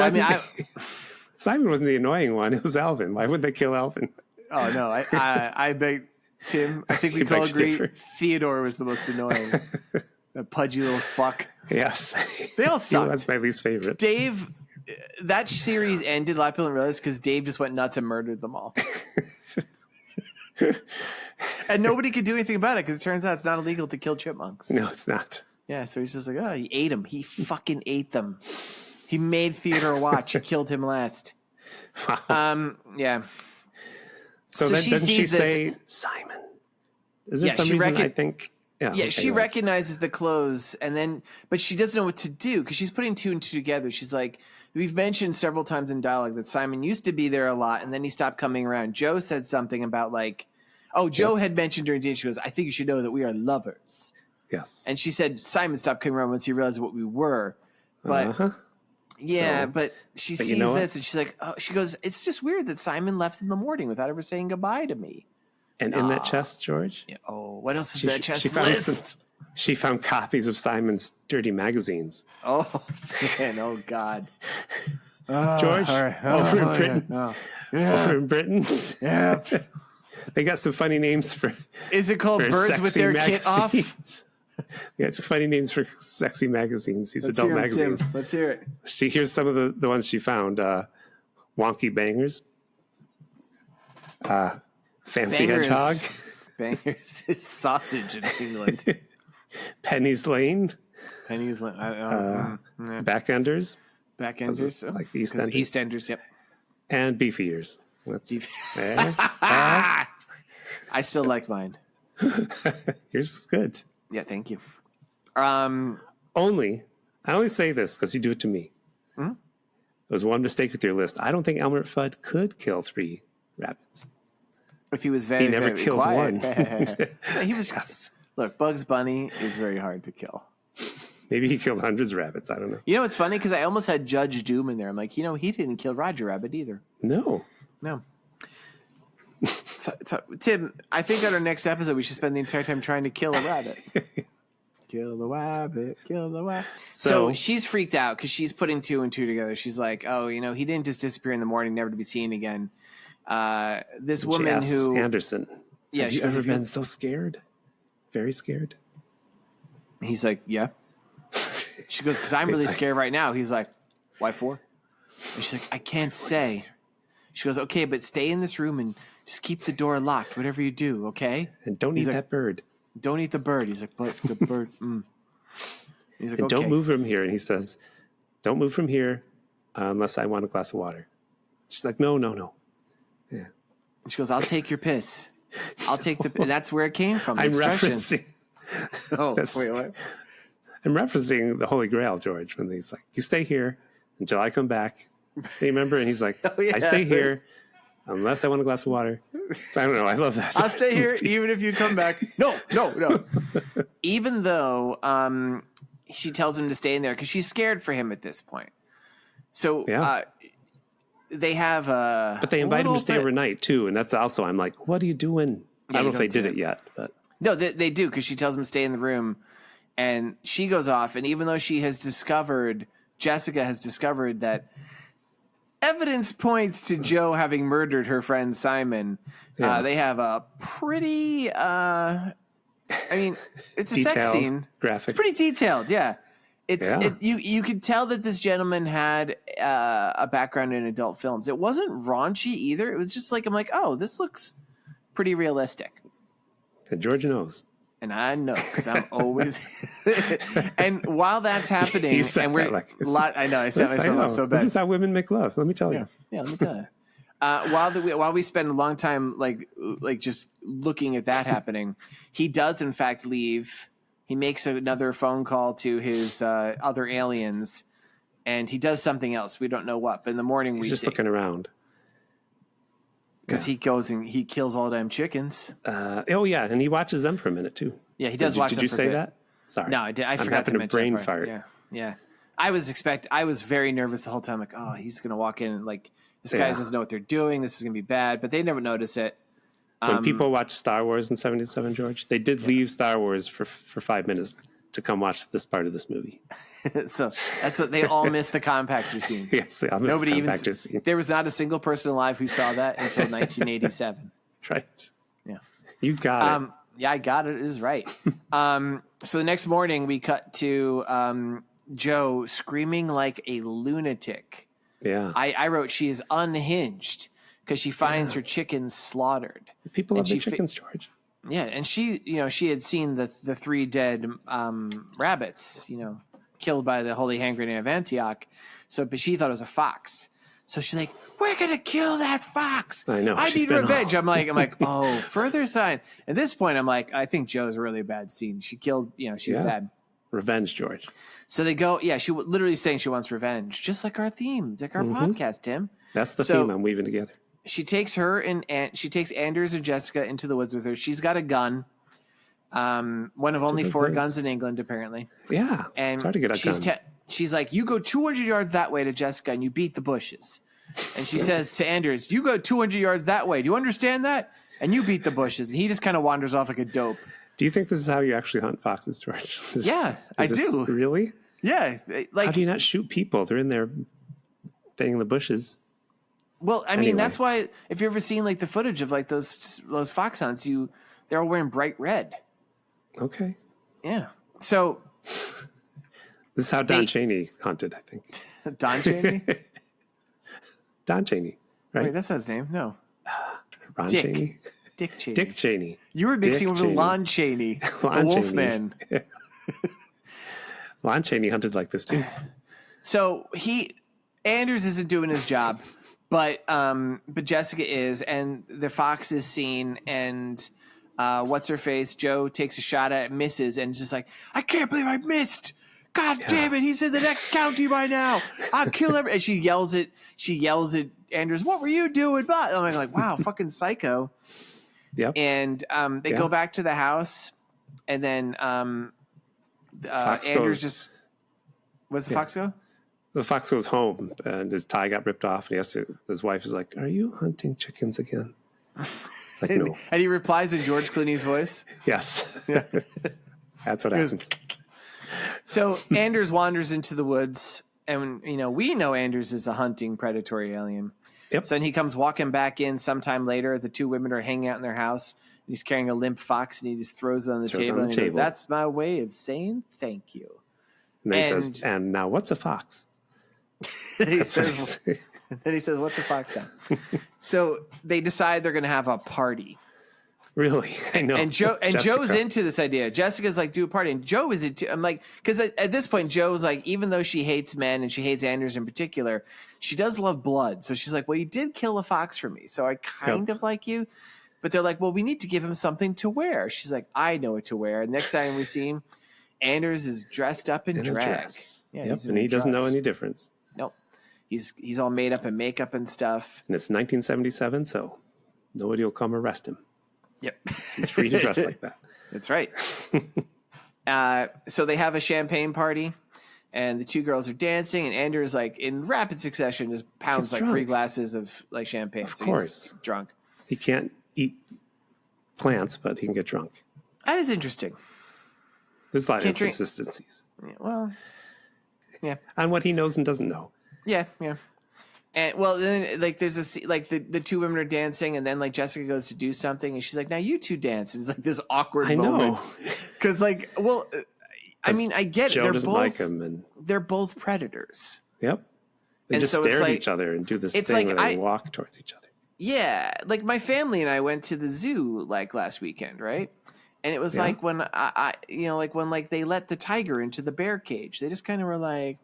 Simon wasn't the annoying one. It was Alvin. Why would they kill Alvin? Oh no, I beg Tim. I think we can all agree Theodore was the most annoying. That pudgy little fuck. Yes. They all sucked. That's my least favorite. Dave, that series ended, a lot of people didn't realize, because Dave just went nuts and murdered them all. And nobody could do anything about it because it turns out it's not illegal to kill chipmunks. No, it's not. Yeah, so he's just like, oh, he ate them. He fucking ate them. He made Theodore watch. He killed him last. Wow. Yeah. So then doesn't she say, Simon? Is there some reason I think... Yeah, she recognizes the clothes, but she doesn't know what to do because she's putting two and two together. She's like, we've mentioned several times in dialogue that Simon used to be there a lot, and then he stopped coming around. Joe said something about like, Joe had mentioned during dinner, she goes, "I think you should know that we are lovers." Yes. And she said Simon stopped coming around once he realized what we were. But but she sees this and she's like, she goes, "It's just weird that Simon left in the morning without ever saying goodbye to me." And in that chest, George? Yeah, what else was in that chest list? She found copies of Simon's dirty magazines. Oh, man. Oh, God. George, over in Britain. Over in Britain. Yeah. They got some funny names for... Is it called Birds with Their Kit Off? Yeah, it's funny names for sexy magazines. These adult magazines. Tim. Let's hear it. Here's some of the ones she found. Wonky Bangers. Fancy Hedgehog. Bangers is sausage in England. Penny's Lane. Penny's Lane. Backenders. Backenders. Like the EastEnders. EastEnders, yep. And Beefeaters. I still like mine. Yours was good. Yeah, thank you. I only say this because you do it to me. Mm-hmm. There was one mistake with your list. I don't think Elmer Fudd could kill 3 rabbits. If he was very, he never very killed quiet. one. He was just, look, Bugs Bunny is very hard to kill. Maybe he killed hundreds of rabbits. I don't know. You know, it's funny because I almost had Judge Doom in there. I'm like, he didn't kill Roger Rabbit either. No. So, Tim, I think on our next episode, we should spend the entire time trying to kill a rabbit. Kill the rabbit, kill the rabbit. So she's freaked out because she's putting 2 and 2 together. She's like, he didn't just disappear in the morning, never to be seen again. This woman who Anderson, have you ever been so scared? Very scared? He's like, yeah. She goes, because I'm really scared right now. He's like, why for? And she's like, I can't say. She goes, okay, but stay in this room and just keep the door locked, whatever you do, okay? And don't eat that bird. Don't eat the bird. He's like, but the bird. He's like, and okay. Don't move from here. And he says, don't move from here unless I want a glass of water. She's like, no. Yeah. She goes, I'll take your piss. I'll take the. And that's where it came from. I'm referencing Oh, wait, what? I'm referencing the Holy Grail, George, when he's like, you stay here until I come back. You remember? And he's like, I stay here unless I want a glass of water. So I don't know. I love that. I'll stay here even if you come back. No. Even though she tells him to stay in there because she's scared for him at this point. So they have but they invite him to stay overnight too, and that's also I'm like, what are you doing? I don't know if they did it yet, but no, they do because she tells him to stay in the room, and she goes off. And even though Jessica has discovered that evidence points to Joe having murdered her friend Simon, they have a pretty. It's a sex scene. Graphic. It's pretty detailed. Yeah. You could tell that this gentleman had a background in adult films. It wasn't raunchy either. It was just like, I'm like, oh, this looks pretty realistic. And George knows. And I know because I'm always. And while that's happening, and we're I know I set myself up so bad. This is how women make love. Let me tell you. Yeah, let me tell you. While we spend a long time like just looking at that happening, he does in fact leave. He makes another phone call to his other aliens, and he does something else. We don't know what, but in the morning he's just looking around. Because he goes and he kills all them chickens. And he watches them for a minute too. Yeah, he does watch them. Did you say that? Sorry. No, I did. I forgot to mention brain fart. Yeah. I was very nervous the whole time. Like, oh, he's gonna walk in and like this guy doesn't know what they're doing. This is gonna be bad, but they never notice it. When people watch Star Wars in '77, George, they did leave Star Wars for 5 minutes to come watch this part of this movie. So that's what they all missed the compactor scene. Yes, they all missed the compactor scene. There was not a single person alive who saw that until 1987. Right. Yeah. You got it. Yeah, I got it. It is right. So the next morning we cut to Joe screaming like a lunatic. Yeah. I wrote she is unhinged because she finds her chickens slaughtered. People love the chickens, George. Yeah, and she had seen the 3 dead rabbits, killed by the Holy Hand Grenade of Antioch. But she thought it was a fox. So she's like, "We're gonna kill that fox. I know. I need revenge." I'm like, oh, further sign. At this point, I'm like, I think Joe's a really bad scene. She killed, she's bad. Revenge, George. So they go, she literally saying she wants revenge, just like our theme, like our podcast, Tim. That's the theme I'm weaving together. She takes she takes Anders and Jessica into the woods with her. She's got a gun. One of only 4 guns in England, apparently. Yeah. And it's hard to get a gun. She's like, you go 200 yards that way to Jessica and you beat the bushes. And she says to Anders, you go 200 yards that way. Do you understand that? And you beat the bushes. And he just kind of wanders off like a dope. Do you think this is how you actually hunt foxes, George? I do. Really? Yeah. Like, how do you not shoot people? They're in there staying in the bushes. Well, I mean, that's why if you've ever seen like the footage of like those fox hunts, they're all wearing bright red. Okay. Yeah. So this is how Don Chaney hunted, I think. Don Chaney? Don Chaney, right? Wait, that's not his name. No. Ron Chaney? Dick Cheney. Dick Cheney. You were mixing with Lon Chaney, the Wolfman. Lon Chaney hunted like this too. So Anders isn't doing his job, but Jessica is, and the fox is seen, and what's her face? Joe takes a shot at it, misses, and just like, I can't believe I missed. God damn it! He's in the next county by now. I'll kill every. And she yells at Anders. What were you doing? But I'm like, wow, fucking psycho. Yep. And they go back to the house, and then Anders just. Where's the fox go? The fox goes home, and his tie got ripped off, and his wife is like, "Are you hunting chickens again?" It's like, no. And he replies in George Clooney's voice. Yes. Yeah. That's what happens. So Anders wanders into the woods, and we know Anders is a hunting predatory alien. Yep. So then he comes walking back in sometime later. The 2 women are hanging out in their house. And he's carrying a limp fox, and he just throws it on the table. And he goes, "That's my way of saying thank you." And then he says, "And now what's a fox?" Then he says, "What's a fox now?" So they decide they're going to have a party. Really? I know. And Joe's into this idea. Jessica's like, do a party. And Joe is into, I'm like, because at this point, Joe's like, even though she hates men and she hates Anders in particular, she does love blood. So she's like, well, you did kill a fox for me. So I kind of like you. But they're like, well, we need to give him something to wear. She's like, I know what to wear. And next time we see him, Anders is dressed up in drag. Yeah, and he doesn't know any difference. Nope. He's all made up in makeup and stuff. And it's 1977, so nobody will come arrest him. Yep. He's free to dress like that. That's right. So they have a champagne party, and the two girls are dancing, and Anders, like, in rapid succession, just pounds like 3 glasses of like champagne. Of course. He's drunk. He can't eat plants, but he can get drunk. That is interesting. There's a lot of inconsistencies. Yeah, well, yeah. On what he knows and doesn't know. Yeah. And well, then like there's the two women are dancing, and then like Jessica goes to do something, and she's like, "Now you two dance." And it's like this awkward moment because like, well, I mean, I get Joe it. They're doesn't both like him, and they're both predators. Yep. They And just so stare it's at like- each other and do this it's thing like where they walk towards each other. Yeah, like my family and I went to the zoo like last weekend, right? And it was like when I you know, like when like they let the tiger into the bear cage, they just kind of were like,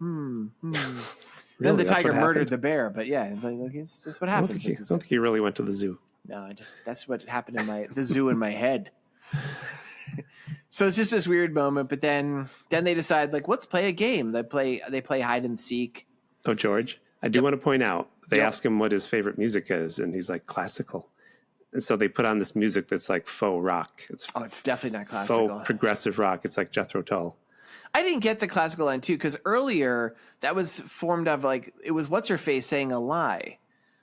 Really? Then the That's tiger what murdered happened? the bear, but yeah, like it's just what I don't happens. think he really went to the zoo. No, that's what happened in the zoo in my head. So it's just this weird moment, but then they decide like, let's play a game. They play hide and seek. Oh, George, I do want to point out, they ask him what his favorite music is, and he's like, classical. And so they put on this music that's like faux rock. It's definitely not classical. faux progressive rock. It's like Jethro Tull. I didn't get the classical line too, because earlier that was formed of like, it was what's her face saying a lie.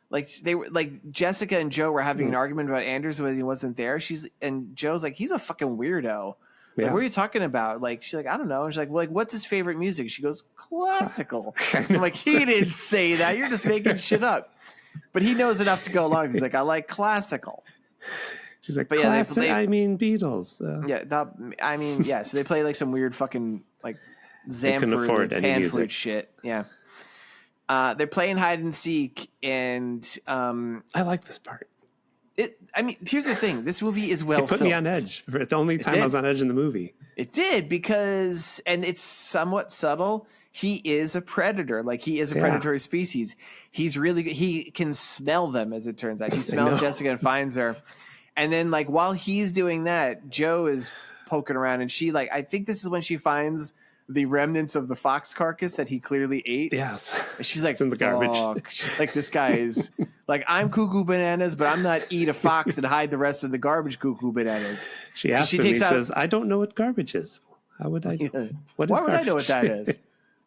Like they were like Jessica and Joe were having an argument about Anders when he wasn't there. And Joe's like, he's a fucking weirdo. Like, what are you talking about? Like, she's like, I don't know. And she's like, well, like, what's his favorite music? She goes, classical. I'm like, he didn't say that. You're just making shit up. But he knows enough to go along. He's like, I like classical. She's like, but I mean Beatles. So they play like some weird fucking like Zamford pan flute shit. Yeah. They're playing hide and seek, and I like this part. Here's the thing. This movie is well filmed. It put me on edge. For the only time I was on edge in the movie. It did, because, and it's somewhat subtle, he is a predator. Like, he is a predatory species. He can smell them, as it turns out. He smells Jessica and finds her. And then, like, while he's doing that, Joe is poking around, and she, like, I think this is when she finds the remnants of the fox carcass that he clearly ate. Yes. And she's like, it's in the garbage. She's like, this guy is like, I'm cuckoo bananas, but I'm not eat a fox and hide the rest of the garbage cuckoo bananas. She asks him, he says, I don't know what garbage is. How would I know? Yeah. Why would I know what that is?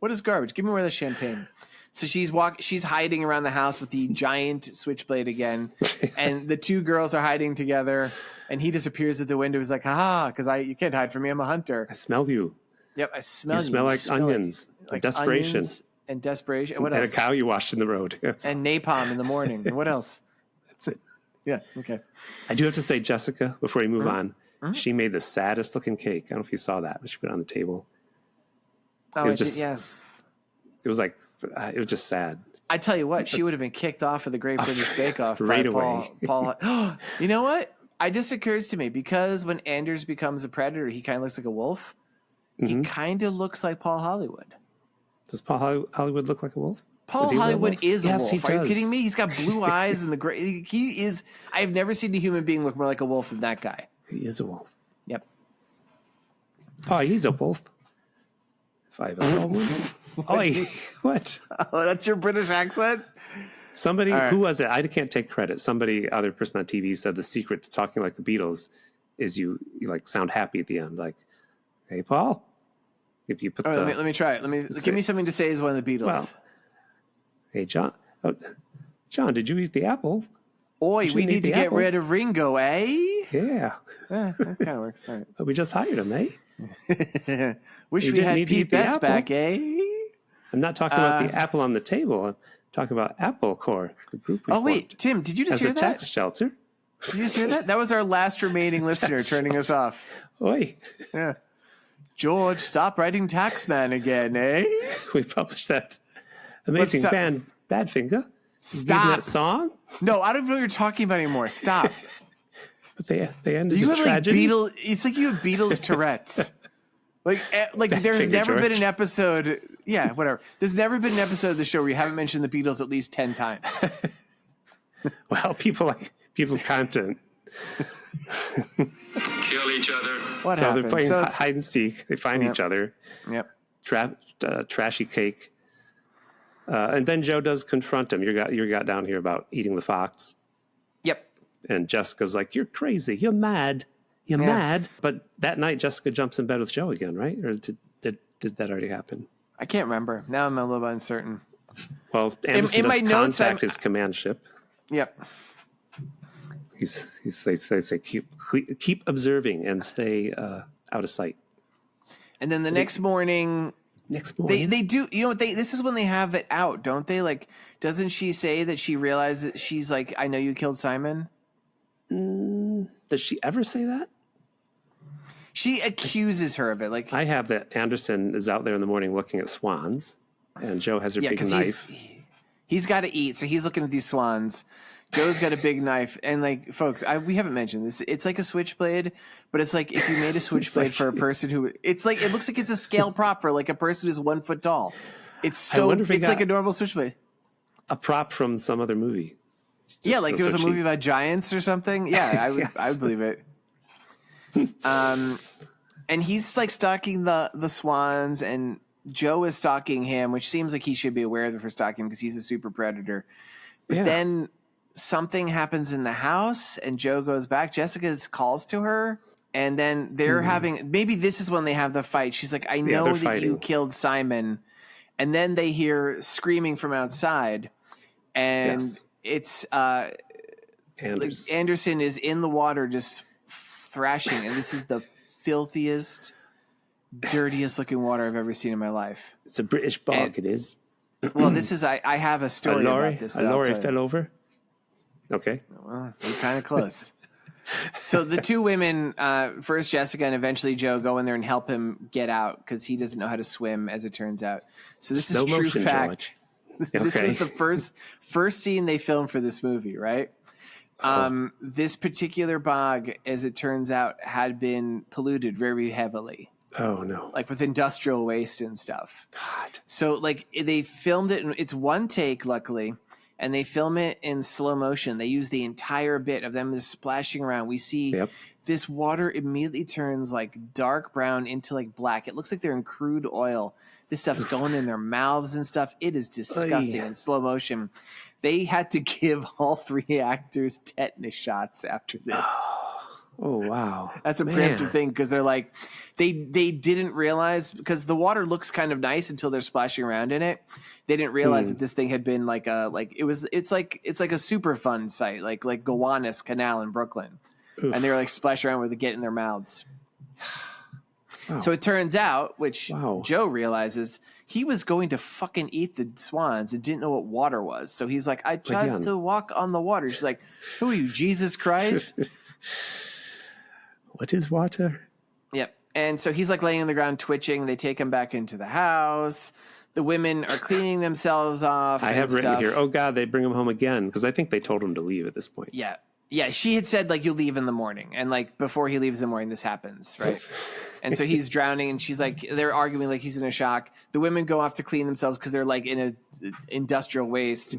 What is garbage? Give me more of the champagne. So she's hiding around the house with the giant switchblade again. And the two girls are hiding together, and he disappears at the window. He's like, haha, because you can't hide from me. I'm a hunter. I smell you. Yep, I smell you. You smell like onions. Like desperation. Onions and desperation. What else? And a cow you washed in the road. And napalm in the morning. And what else? That's it. Yeah, okay. I do have to say, Jessica, before we move on, she made the saddest looking cake. I don't know if you saw that, but she put it on the table. Oh, it was just, yes. It was like, it was just sad. I tell you what, she would have been kicked off of the Great British Bake Off right by away. Paul. You know what? It just occurs to me, because when Anders becomes a predator, he kind of looks like a wolf. He kind of looks like Paul Hollywood. Does Paul Hollywood look like a wolf? Paul Hollywood is a wolf. He Are you does. kidding me? He's got blue eyes and the gray. He is. I've never seen a human being look more like a wolf than that guy. He is a wolf. Yep. Oh, he's a wolf. If I ever saw one. Oh, what? Oh, that's your British accent? Somebody, who was it? I can't take credit. Other person on TV said the secret to talking like the Beatles is you like sound happy at the end. Like, hey, Paul. If you put let me try it. Give me something to say as one of the Beatles. Well, hey, John. Oh, John, did you eat the apple? Oi, we need to get rid of Ringo, eh? Yeah. That kind of works. All right. We just hired him, eh? Wish we had Pete Best back, eh? I'm not talking about the apple on the table. I'm talking about Apple Core, the group we formed. Wait, Tim, did you just hear that? As a tax shelter. Did you just hear that? That was our last remaining listener turning us off. Oi. Yeah. George, stop writing Taxman again, eh? We published that amazing band, Badfinger. Stop that song. No, I don't know what you're talking about anymore. Stop. But they ended You with have tragedy. like Beatles. It's like you have Beatles Tourette's. Like there's never been an episode. Yeah, whatever. There's never been an episode of the show where you haven't mentioned the Beatles at least 10 times. Well, people like people's content. Kill each other. What so happened? they're playing So hide and seek. They find each other. Yep. Trashy cake. And then Joe does confront him. You got down here about eating the fox. Yep. And Jessica's like, "You're crazy. You're mad. You're mad." But that night, Jessica jumps in bed with Joe again, right? Or did that already happen? I can't remember. Now I'm a little bit uncertain. Well, Anderson in my does notes, contact his command ship. Yep. They say keep observing and stay out of sight. And then the next morning, they do. You know what? This is when they have it out, don't they? Like, doesn't she say that she realizes she's like, "I know you killed Simon"? Does she ever say that? She accuses her of it. Like, I have that Anderson is out there in the morning looking at swans, and Joe has her big knife. He's got to eat, so he's looking at these swans. Joe's got a big knife, and like, folks, we haven't mentioned this. It's like a switchblade, but it's like if you made a switchblade for a person who, it's like it looks like it's a scale prop for like a person who's 1 foot tall. It's like a normal switchblade. A prop from some other movie. Yeah, like there was a movie about giants or something. Yeah, I would believe it. And he's like stalking the swans, and Joe is stalking him, which seems like he should be aware of it for stalking because he's a super predator. But then something happens in the house, and Joe goes back. Jessica calls to her, and then they're having. Maybe this is when they have the fight. She's like, "I know that you killed Simon," and then they hear screaming from outside, and it's Anderson is in the water just thrashing, and this is the filthiest, dirtiest looking water I've ever seen in my life. It's a British bog. It is. Well, this is I have a story about this. A lorry fell over. Okay. Well, we're kind of close. So the two women, first Jessica and eventually Joe, go in there and help him get out because he doesn't know how to swim, as it turns out. So this is true fact. This is the first scene they filmed for this movie, right? This particular bog, as it turns out, had been polluted very heavily. Oh no! Like with industrial waste and stuff. God. So like they filmed it, and it's one take, luckily, and they film it in slow motion. They use the entire bit of them just splashing around. We see this water immediately turns like dark brown into like black. It looks like they're in crude oil. This stuff's going in their mouths and stuff. It is disgusting in slow motion. They had to give all three actors tetanus shots after this. Oh wow. That's a preemptive thing because they're like they didn't realize, because the water looks kind of nice until they're splashing around in it. They didn't realize that this thing had been like it's like a Superfund site, like Gowanus Canal in Brooklyn. Oof. And they were like splashing around with it, get in their mouths. Wow. So it turns out, which Joe realizes, he was going to fucking eat the swans and didn't know what water was. So he's like, I tried to walk on the water. She's like, who are you, Jesus Christ? What is water? Yep. And so he's like laying on the ground twitching. They take him back into the house. The women are cleaning themselves off. I have written here, oh God, they bring him home again. Because I think they told him to leave at this point. Yeah. Yeah, she had said, like, you'll leave in the morning. And, like, before he leaves in the morning, this happens, right? And so he's drowning, and she's, like, they're arguing like he's in a shock. The women go off to clean themselves because they're, like, in a industrial waste.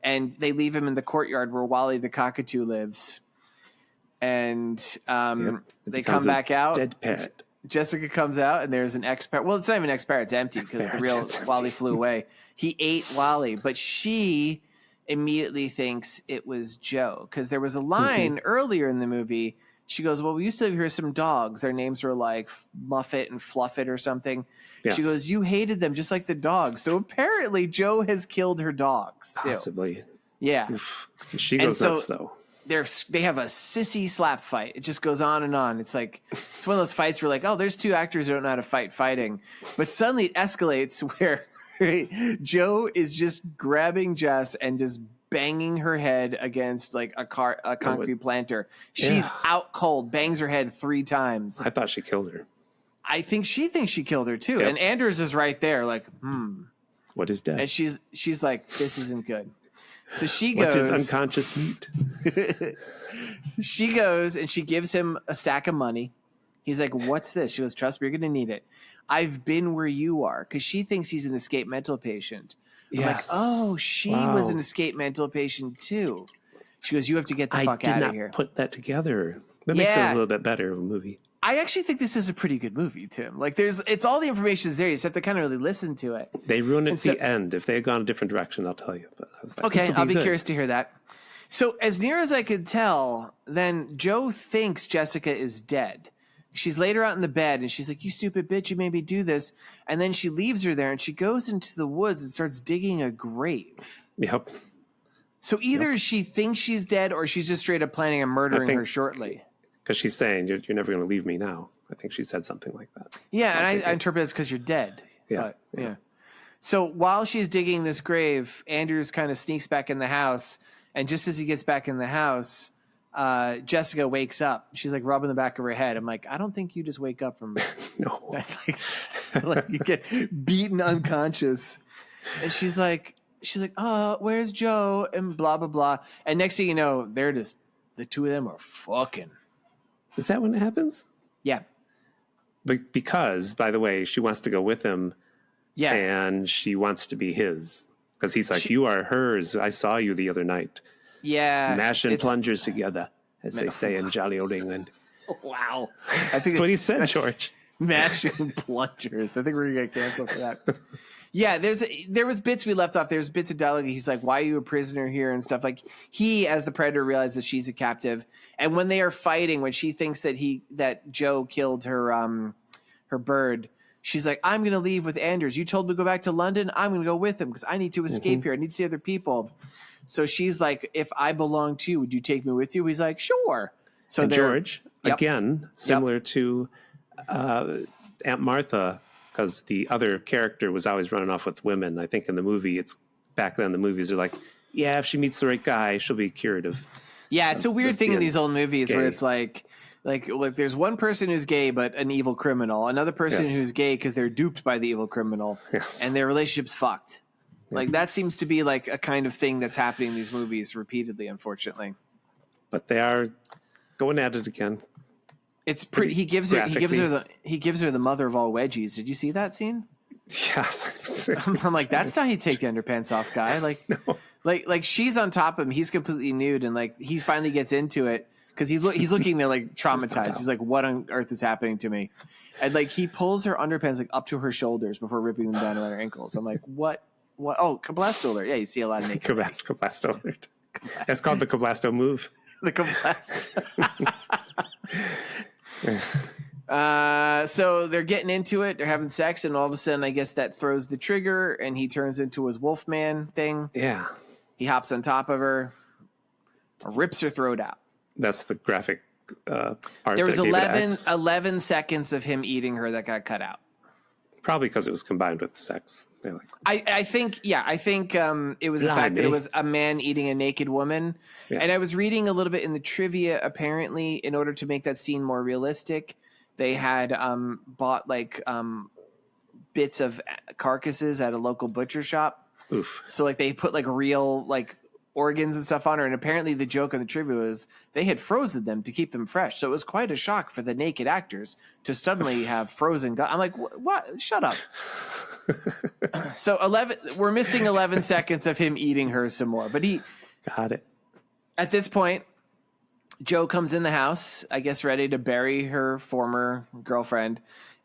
And they leave him in the courtyard where Wally the cockatoo lives. And they come back out. Dead parrot. Jessica comes out, and there's an ex-parrot. Well, it's not even ex-parrot. It's empty because the real Wally flew away. He ate Wally, but she immediately thinks it was Joe, because there was a line earlier in the movie. She goes, well, we used to have here some dogs. Their names were like Muffet and Fluffet or something. Yes. She goes, you hated them just like the dogs. So apparently Joe has killed her dogs too. Possibly. Yeah. Oof. She goes nuts though. They have a sissy slap fight. It just goes on and on. It's like, it's one of those fights where like, oh, there's two actors who don't know how to fighting. But suddenly it escalates where Joe is just grabbing Jess and just banging her head against like a concrete planter. She's out cold, bangs her head 3 times. I thought she killed her. I think she thinks she killed her too. Yep. And Anders is right there like, what is death? And she's like, this isn't good. So she goes. What is unconscious meat? She goes and she gives him a stack of money. He's like, what's this? She goes, trust me, you're going to need it. I've been where you are, because she thinks he's an escaped mental patient. I'm like, oh, she was an escaped mental patient too. She goes, "You have to get the fuck out of here." I did not put that together. That makes it a little bit better of a movie. I actually think this is a pretty good movie, Tim. Like, it's all the information is there. You just have to kind of really listen to it. They ruined it at the end. If they had gone a different direction, I'll tell you. But I was like, okay, I'll be curious to hear that. So, as near as I could tell, then Joe thinks Jessica is dead. She's laid her out in the bed, and she's like, "You stupid bitch, you made me do this." And then she leaves her there, and she goes into the woods and starts digging a grave. Yep. So either she thinks she's dead, or she's just straight up planning on murdering her shortly. Because she's saying, you're never going to leave me now. I think she said something like that. Yeah, and I interpret it's because you're dead. Yeah, but, yeah. So while she's digging this grave, Anders kind of sneaks back in the house. And just as he gets back in the house, Jessica wakes up. She's like rubbing the back of her head. I'm like, I don't think you just wake up from no. like you get beaten unconscious. And she's like, "Oh, where's Joe?" And blah, blah, blah. And next thing you know, the two of them are fucking. Is that when it happens? Yeah. Because, by the way, she wants to go with him. Yeah. And she wants to be his. Because he's like, "You are hers. I saw you the other night." Yeah. Mashing plungers together, as they say in jolly old England. Wow. I think that's what he said, George. Mashing plungers. I think we're going to get canceled for that. Yeah, there was bits we left off. There's bits of dialogue. He's like, "Why are you a prisoner here?" and stuff. Like, he, as the predator, realizes she's a captive. And when they are fighting, when she thinks that Joe killed her bird, she's like, "I'm going to leave with Anders. You told me to go back to London. I'm going to go with him because I need to escape here. I need to see other people." So she's like, "If I belong to you, would you take me with you?" He's like, "Sure." So George, again, similar to Aunt Martha, because the other character was always running off with women. I think in the movie, back then the movies are like, yeah, if she meets the right guy, she'll be cured of. Yeah, it's a weird thing in these old movies where it's like there's one person who's gay but an evil criminal, another person who's gay because they're duped by the evil criminal, and their relationship's fucked. Like, that seems to be like a kind of thing that's happening in these movies repeatedly, unfortunately. But they are going at it again. It's pretty. He gives her the mother of all wedgies. Did you see that scene? Yes. I'm like, that's not how you take the underpants off, guy. Like, no. like she's on top of him. He's completely nude, and like he finally gets into it because he's looking there like traumatized. He's like, "What on earth is happening to me?" And like he pulls her underpants like up to her shoulders before ripping them down around her ankles. I'm like, what? Oh, Cablasto alert. Yeah, you see a lot of naked. Cablasto alert. That's called the Cablasto move. The Cablasto. So they're getting into it. They're having sex, and all of a sudden, I guess that throws the trigger, and he turns into his Wolfman thing. Yeah. He hops on top of her, rips her throat out. That's the graphic art. There was 11 seconds of him eating her that got cut out. Probably because it was combined with sex. I think it was the fact that it was a man eating a naked woman. Yeah. And I was reading a little bit in the trivia, apparently, in order to make that scene more realistic, they had bought like bits of carcasses at a local butcher shop. Oof. So like they put like real like organs and stuff on her. And apparently the joke on the trivia was they had frozen them to keep them fresh. So it was quite a shock for the naked actors to suddenly have frozen. I'm like, what? Shut up. So we're missing 11 seconds of him eating her some more, but he got it. At this point, Joe comes in the house, I guess, ready to bury her former girlfriend,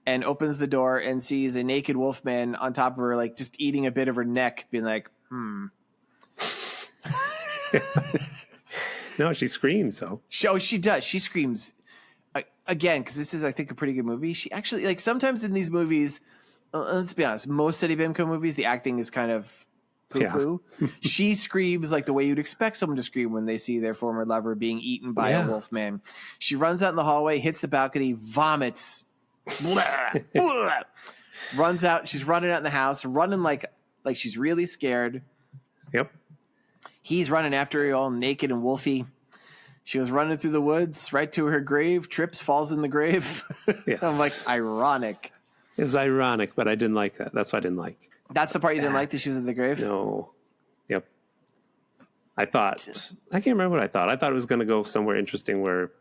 and opens the door and sees a naked Wolfman on top of her, like just eating a bit of her neck, being like, No, she screams though. Oh, she does. She screams again, because this is, I think, a pretty good movie. She actually, like, sometimes in these movies, let's be honest, most City Bimco movies, the acting is kind of poo-poo. Yeah. She screams like the way you'd expect someone to scream when they see their former lover being eaten by a Wolfman. She runs out in the hallway, hits the balcony, vomits, runs out. She's running out in the house, running like she's really scared. Yep. He's running after her all naked and wolfy. She was running through the woods right to her grave, trips, falls in the grave. Yes. I'm like, ironic. It was ironic, but I didn't like that. That's what I didn't like. That's the part you didn't like, that she was in the grave? No. Yep. I can't remember what I thought. I thought it was going to go somewhere interesting where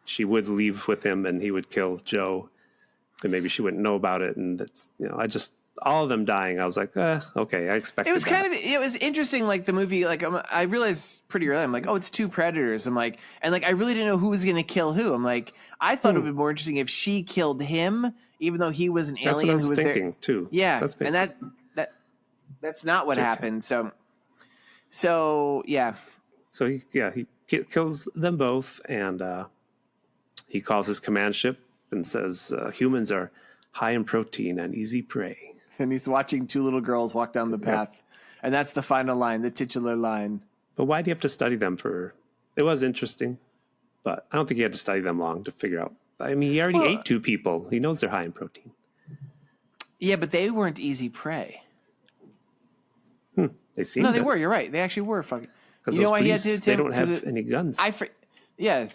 she would leave with him and he would kill Joe, and maybe she wouldn't know about it. And that's, all of them dying, I was like, okay, I expected it was that. it was interesting, like the movie, like I realized pretty early, I'm like, oh, it's two predators. I'm like, and like I really didn't know who was going to kill who. I'm like, I thought it would be more interesting if she killed him, even though he was an alien. That's what I was who was thinking there. too. Yeah, and that's not what happened. So yeah. So he kills them both, and he calls his command ship and says, humans are high in protein and easy prey. And he's watching two little girls walk down the path. And that's the final line, the titular line. But why do you have to study them for... It was interesting, but I don't think he had to study them long to figure out. I mean, he already ate two people. He knows they're high in protein. Yeah, but they weren't easy prey. They seemed... No, they were. You're right. They actually were fucking... You know why he had to do it, Tim? They don't have any guns. Yeah.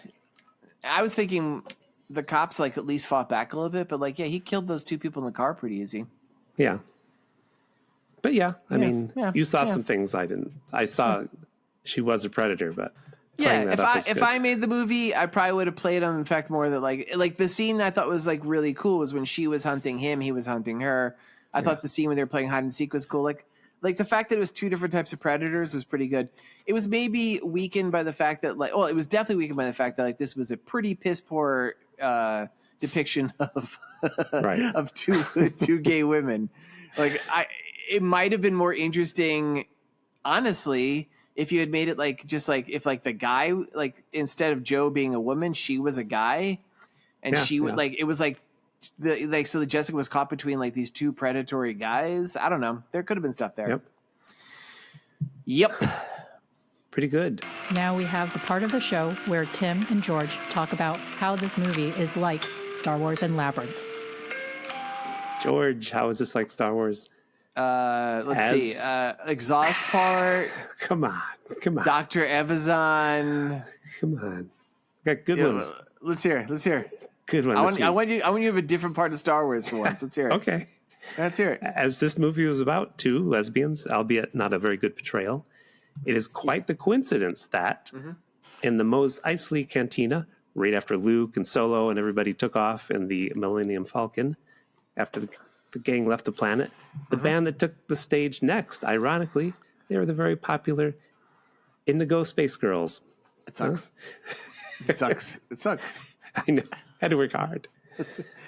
I was thinking the cops, like, at least fought back a little bit, but, like, yeah, he killed those two people in the car pretty easy. Yeah. But yeah, I mean, you saw some things I didn't. I saw she was a predator, but yeah, if I made the movie, I probably would have played him. In fact, more that like the scene I thought was like really cool was when she was hunting him, he was hunting her. I thought the scene when they were playing hide and seek was cool. Like the fact that it was two different types of predators was pretty good. It was maybe weakened by the fact that it was definitely weakened by the fact that like this was a pretty piss poor depiction of of two gay women. Like it might have been more interesting, honestly, if you had made it like just like if like the guy, like instead of Joe being a woman, she was a guy, and she would like it was like so the Jessica was caught between like these two predatory guys. I don't know. There could have been stuff there. Yep. Pretty good. Now we have the part of the show where Tim and George talk about how this movie is like Star Wars and Labyrinth. George, how is this like Star Wars? Let's see. Exhaust part. Come on. Dr. Evazan. Come on. Got good ones. Let's hear. Good one. I want you to have a different part of Star Wars for once. Let's hear it. Okay. Let's hear it. As this movie was about two lesbians, albeit not a very good portrayal, it is quite the coincidence that in the Mos Eisley Cantina, right after Luke and Solo and everybody took off in the Millennium Falcon, after the gang left the planet, the band that took the stage next, ironically, they were the very popular Indigo Space Girls. It sucks. It sucks. I know. Had to work hard.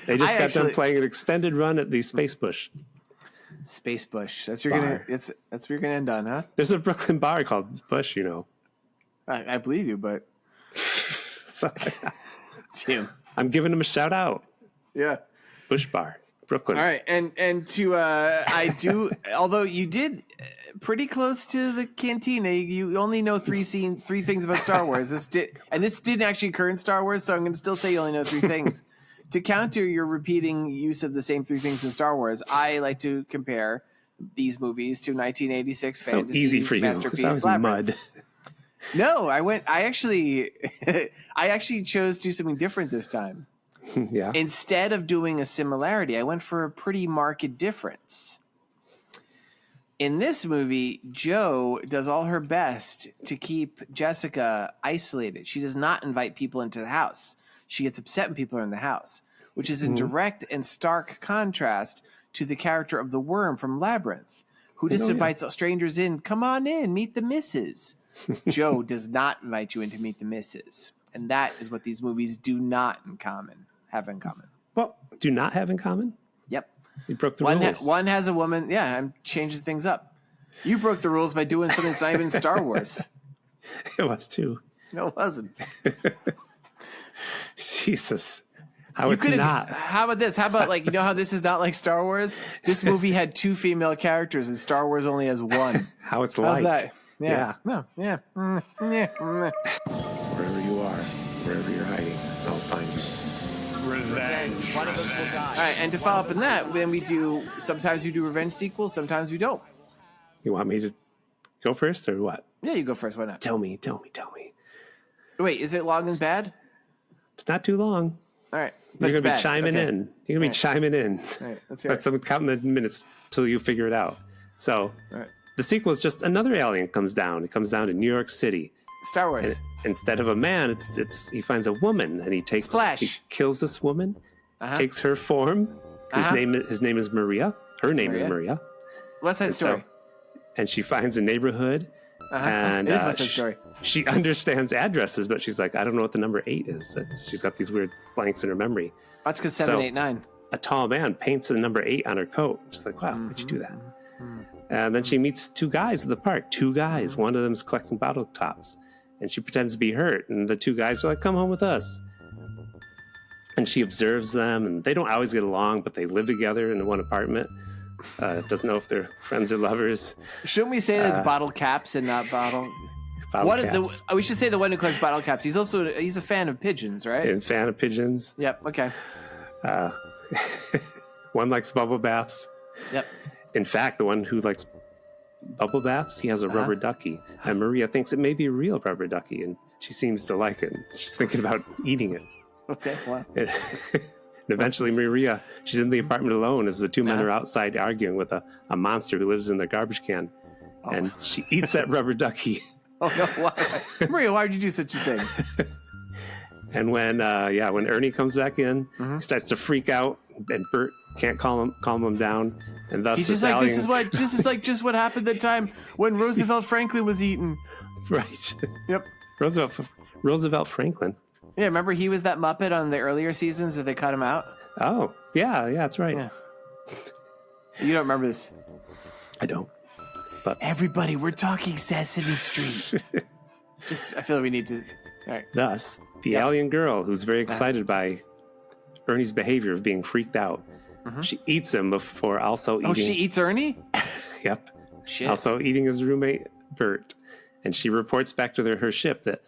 They just got done playing an extended run at the Space Bush. Space Bush. That's where you're gonna end on, huh? There's a Brooklyn bar called Bush, you know. I believe you, but Tim, I'm giving him a shout out. Yeah. Bush Bar, Brooklyn. All right, and to I do. Although you did pretty close to the cantina, you only know three things about Star Wars. This didn't actually occur in Star Wars, so I'm going to still say you only know three things. To counter your repeating use of the same three things in Star Wars, I like to compare these movies to 1986 fantasy easy for you. masterpiece Labyrinth. No, I actually chose to do something different this time. Yeah. Instead of doing a similarity, I went for a pretty marked difference. In this movie, Jo does all her best to keep Jessica isolated. She does not invite people into the house. She gets upset when people are in the house, which is in direct and stark contrast to the character of the worm from Labyrinth, who just invites strangers in. Come on in, meet the missus. Jo does not invite you in to meet the missus. And that is what these movies do not have in common. Well, do not have in common? Yep. You broke the rules. One has a woman. Yeah, I'm changing things up. You broke the rules by doing something that's not even Star Wars. It was too. No, it wasn't. Jesus. How it's not. How about this? How about how this is not like Star Wars? This movie had two female characters and Star Wars only has one. How it's How's like. that? Yeah. No. Yeah. Wherever you are, wherever you're hiding, I'll find you. Revenge. One of us will die. All right, and to follow up on that, sometimes we do revenge sequels, sometimes we don't. You want me to go first or what? Yeah, you go first. Why not? Tell me. Wait, is it long and bad? It's not too long. All right. You're going to be chiming in. You're going to be chiming in. All right, let's hear it. I'm counting the minutes till you figure it out. So the sequel is just another alien comes down. It comes down to New York City. Star Wars. And instead of a man, he finds a woman and he Splash. He kills this woman, takes her form. His name is Maria. Her name is Maria. West Side Story. And she finds a neighborhood. And it is West Side Story. She understands addresses, but she's like, I don't know what the number 8 is. She's got these weird blanks in her memory. That's because 7, 8, 9. A tall man paints the number 8 on her coat. She's like, wow, why'd you do that? And then she meets 2 guys at the park. 2 guys. One of them's collecting bottle tops. And she pretends to be hurt. And the 2 guys are like, come home with us. And she observes them. And they don't always get along, but they live together in one apartment. Doesn't know if they're friends or lovers. Shouldn't we say that it's bottle caps and not bottle caps? We should say the one who collects bottle caps. He's a fan of pigeons, right? A fan of pigeons. Yep. Okay. One likes bubble baths. Yep. In fact, the one who likes bubble baths, he has a rubber ducky. And Maria thinks it may be a real rubber ducky, and she seems to like it. She's thinking about eating it. Okay, wow. And eventually Maria, she's in the apartment alone as the 2 men are outside arguing with a monster who lives in their garbage can. And she eats that rubber ducky. Oh, no, why? Maria, why would you do such a thing? And when Ernie comes back in, he starts to freak out, and Bert can't calm him down, and thus he's just like, this is like just what happened the time when Roosevelt Franklin was eaten. Right. Yep. Roosevelt Franklin. Yeah, remember he was that Muppet on the earlier seasons that they cut him out? Oh, yeah, that's right. Yeah. You don't remember this? I don't. But everybody, we're talking Sesame Street. I feel like we need to. All right. Thus, the alien girl, who's very excited by Ernie's behavior of being freaked out, she eats him before also eating. Oh, she eats Ernie? Yep. Shit. Also eating his roommate Bert. And she reports back to her ship that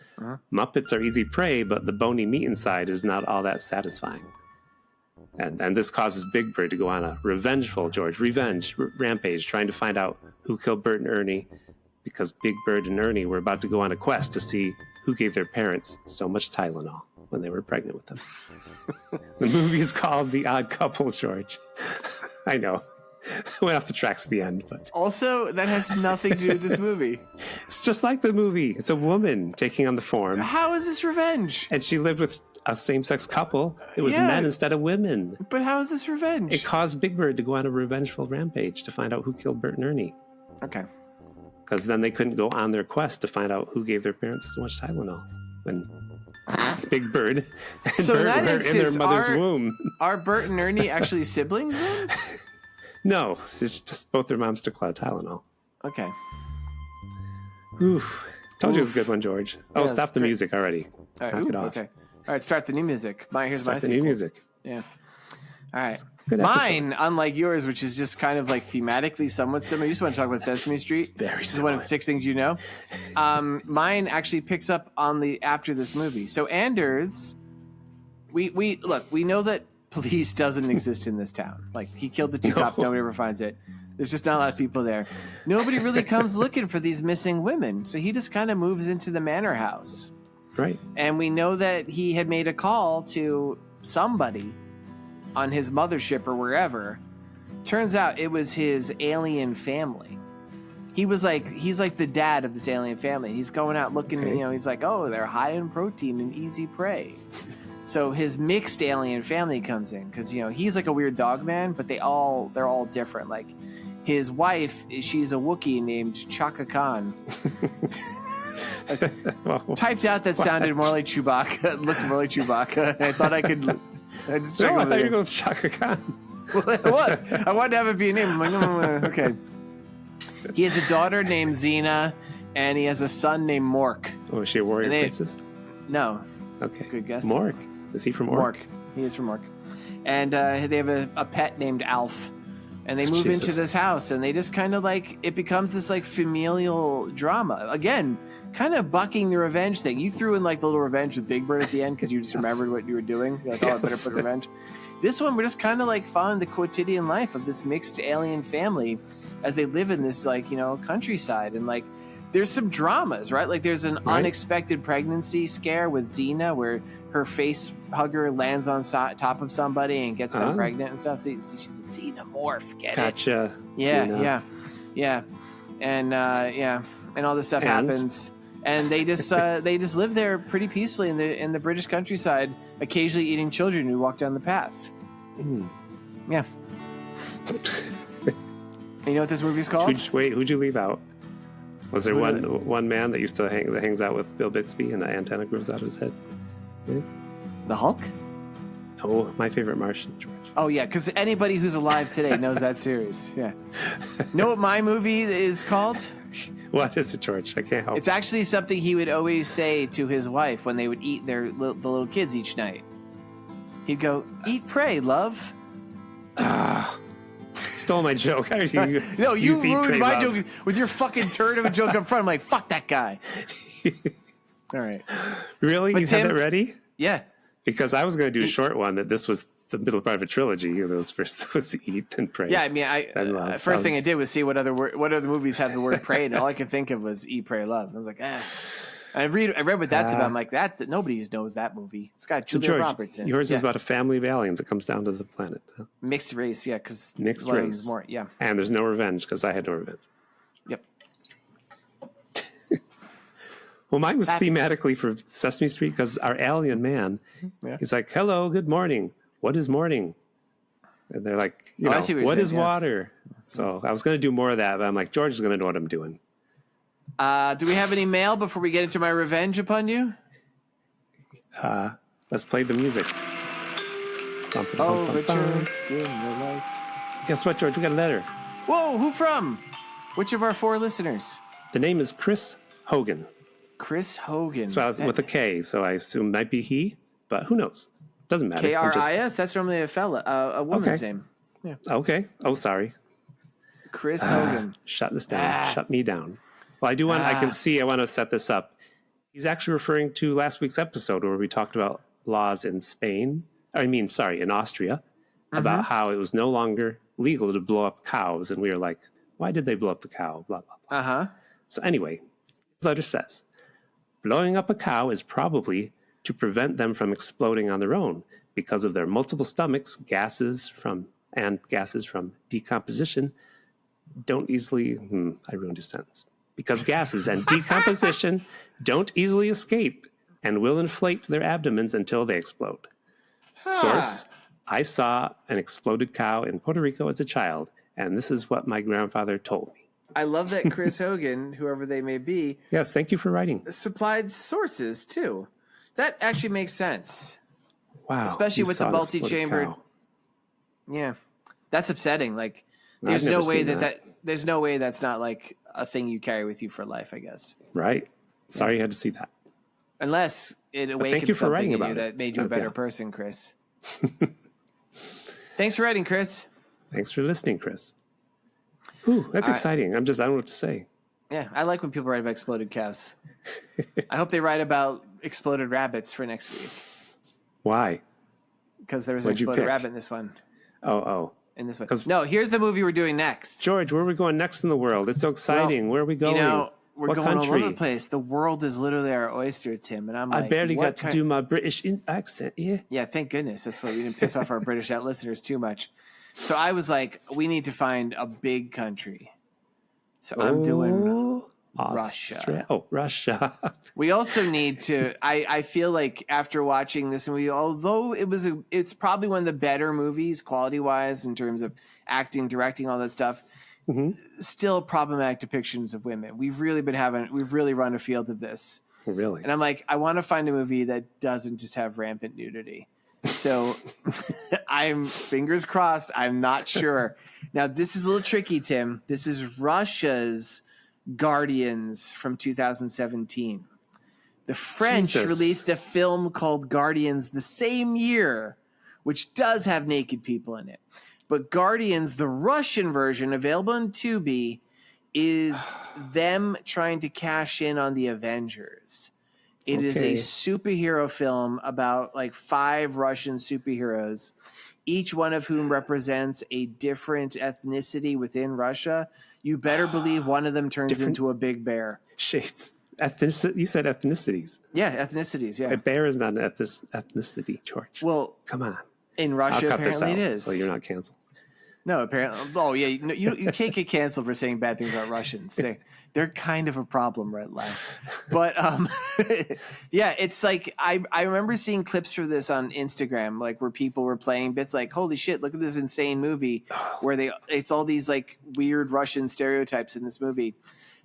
Muppets are easy prey, but the bony meat inside is not all that satisfying. And this causes Big Bird to go on a revenge rampage, trying to find out who killed Bert and Ernie, because Big Bird and Ernie were about to go on a quest to see who gave their parents so much Tylenol when they were pregnant with them. The movie is called The Odd Couple, George. I know. Went off the tracks at the end, but also that has nothing to do with this movie. It's just like the movie. It's a woman taking on the form. How is this revenge? And she lived with a same-sex couple. It was men instead of women. But how is this revenge? It caused Big Bird to go on a revengeful rampage to find out who killed Bert and Ernie. Okay. Because then they couldn't go on their quest to find out who gave their parents so much Tylenol. When Big Bird and so Bert in that were in their mother's womb. Are Bert and Ernie actually siblings then? No, it's just both their moms took a lot of Tylenol. Okay. Oof. Told you it was a good one, George. Oh, stop the music already. All right. Knock it off. Okay. All right, start the new music. Here's start my the sequel. new music. Yeah. All right. Mine, unlike yours, which is just kind of like thematically somewhat similar. You just want to talk about Sesame Street. This is one of 6 things you know. Mine actually picks up on after this movie. So Anders, we know that police doesn't exist in this town. Like, he killed the 2 cops. Nobody ever finds it. There's just not a lot of people there. Nobody really comes looking for these missing women. So he just kind of moves into the manor house. Right. And we know that he had made a call to somebody on his mothership or wherever. Turns out it was his alien family. He's like the dad of this alien family. He's going out looking, he's like, oh, they're high in protein and easy prey. So his mixed alien family comes in because, he's like a weird dog man, but they're all different. Like, his wife, she's a Wookiee named Chaka Khan. Typed out that sounded more like Chewbacca. It looked more like Chewbacca. I thought I could. I thought you were going with Chaka Khan. Well, it was. I wanted to have it be a name. I'm like, no. Okay. He has a daughter named Xena, and he has a son named Mork. Oh, is she a warrior princess? No. Okay. Good guess. Mork. Is he from Mork? Mork. He is from Mork. And they have a pet named Alf. And they move into this house, and they just kind of it becomes this familial drama. Again, kind of bucking the revenge thing. You threw in the little revenge with Big Bird at the end because you just remembered what you were doing. You're like, I better put revenge. This one, we're just kind of following the quotidian life of this mixed alien family as they live in this countryside. And there's some dramas, right? There's an unexpected pregnancy scare with Xena where her face hugger lands on top of somebody and gets them pregnant and stuff. See, she's a xenomorph. Get gotcha. it? Yeah. And and all this stuff happens. And they just live there pretty peacefully in the British countryside, occasionally eating children who walk down the path. Mm. Yeah. You know what this movie's called? Who'd you leave out? Was there one man that hangs out with Bill Bixby and the antenna grows out of his head? Really? The Hulk? Oh, my favorite Martian, George. Oh, yeah, because anybody who's alive today knows that series. Yeah. Know what my movie is called? What is it, George? I can't help. It's actually something he would always say to his wife when they would eat the little kids each night. He'd go, "Eat, pray, love." Stole my joke. No, you ruined my joke with your fucking turd of a joke up front. I'm like, fuck that guy. All right. Really? You had it ready? Yeah. Because I was going to do a short one that this was the middle part of a trilogy. Those first was eat and pray. Yeah, I mean, first thing I did was see what other movies have the word pray, and all I could think of was eat, pray, love. And I was like, I read what that's about. I'm like, that nobody knows that movie. It's got Julia Roberts in it. Yours is about a family of aliens that comes down to the planet. Huh? Mixed race, yeah, because mixed race. More, yeah. And there's no revenge because I had no revenge. Yep. Well, mine was thematically for Sesame Street because our alien man, he's like, "Hello, good morning. What is morning?" And they're like, what is water? So I was going to do more of that, but I'm like, George is going to know what I'm doing. Do we have any mail before we get into my revenge upon you? Let's play the music. Richard, dim the lights. Guess what, George? We got a letter. Whoa, who from? Which of our 4 listeners? The name is Chris Hogan. Chris Hogan. So I was with a K, so I assume might be he, but who knows? Doesn't matter. K-R-I-S? That's normally a woman's name. Yeah. Okay. Oh, sorry. Chris Hogan. Shut this down. Shut me down. Well, I want to set this up. He's actually referring to last week's episode where we talked about laws in in Austria, about how it was no longer legal to blow up cows. And we were like, why did they blow up the cow? Blah, blah, blah. Uh-huh. So anyway, the letter says, blowing up a cow is probably to prevent them from exploding on their own because of their multiple stomachs, gases from decomposition don't easily, I ruined his sentence. Because gases and decomposition don't easily escape and will inflate their abdomens until they explode. Source, I saw an exploded cow in Puerto Rico as a child, and this is what my grandfather told me. I love that Chris Hogan, whoever they may be. Yes, thank you for writing. Supplied sources, too. That actually makes sense. Wow. Especially with the multi-chambered. Yeah. That's upsetting. Like, there's no way there's no way that's not like a thing you carry with you for life, I guess. Right. Sorry you had to see that. Unless it awakened something in you that made you a better person, Chris. Thanks for writing, Chris. Thanks for listening, Chris. Ooh, that's exciting. I don't know what to say. Yeah, I like when people write about exploded cows. I hope they write about exploded rabbits for next week. Why? Because there was an exploded rabbit in this one. Oh. In this one. No, here's the movie we're doing next. George, where are we going next in the world? It's so exciting. Where are we going? We're going all over the place. The world is literally our oyster, Tim. And I'm like, I barely got to do my British accent. Yeah. Yeah, thank goodness. That's why we didn't piss off our British listeners too much. So I was like, we need to find a big country. So I'm doing Russia. Oh, Russia. We also need to, I feel like after watching this movie, although it's probably one of the better movies quality-wise in terms of acting, directing, all that stuff, still problematic depictions of women. We've really run afield of this. Really? And I'm like, I want to find a movie that doesn't just have rampant nudity. So I'm fingers crossed. I'm not sure. Now, this is a little tricky, Tim. This is Russia's Guardians from 2017. The French released a film called Guardians the same year, which does have naked people in it. But Guardians, the Russian version, available on Tubi, is them trying to cash in on the Avengers. It is a superhero film about like 5 Russian superheroes, each one of whom represents a different ethnicity within Russia. You better believe one of them turns into a big bear. Shades. You said ethnicities. Yeah, ethnicities, yeah. A bear is not an ethnicity, George. Well, come on. In Russia, apparently it is. So you're not canceled. No, apparently. Oh, yeah. You can't get canceled for saying bad things about Russians. They're kind of a problem right now. But yeah, it's like I remember seeing clips for this on Instagram, like where people were playing bits like, holy shit, look at this insane movie where it's all these like weird Russian stereotypes in this movie.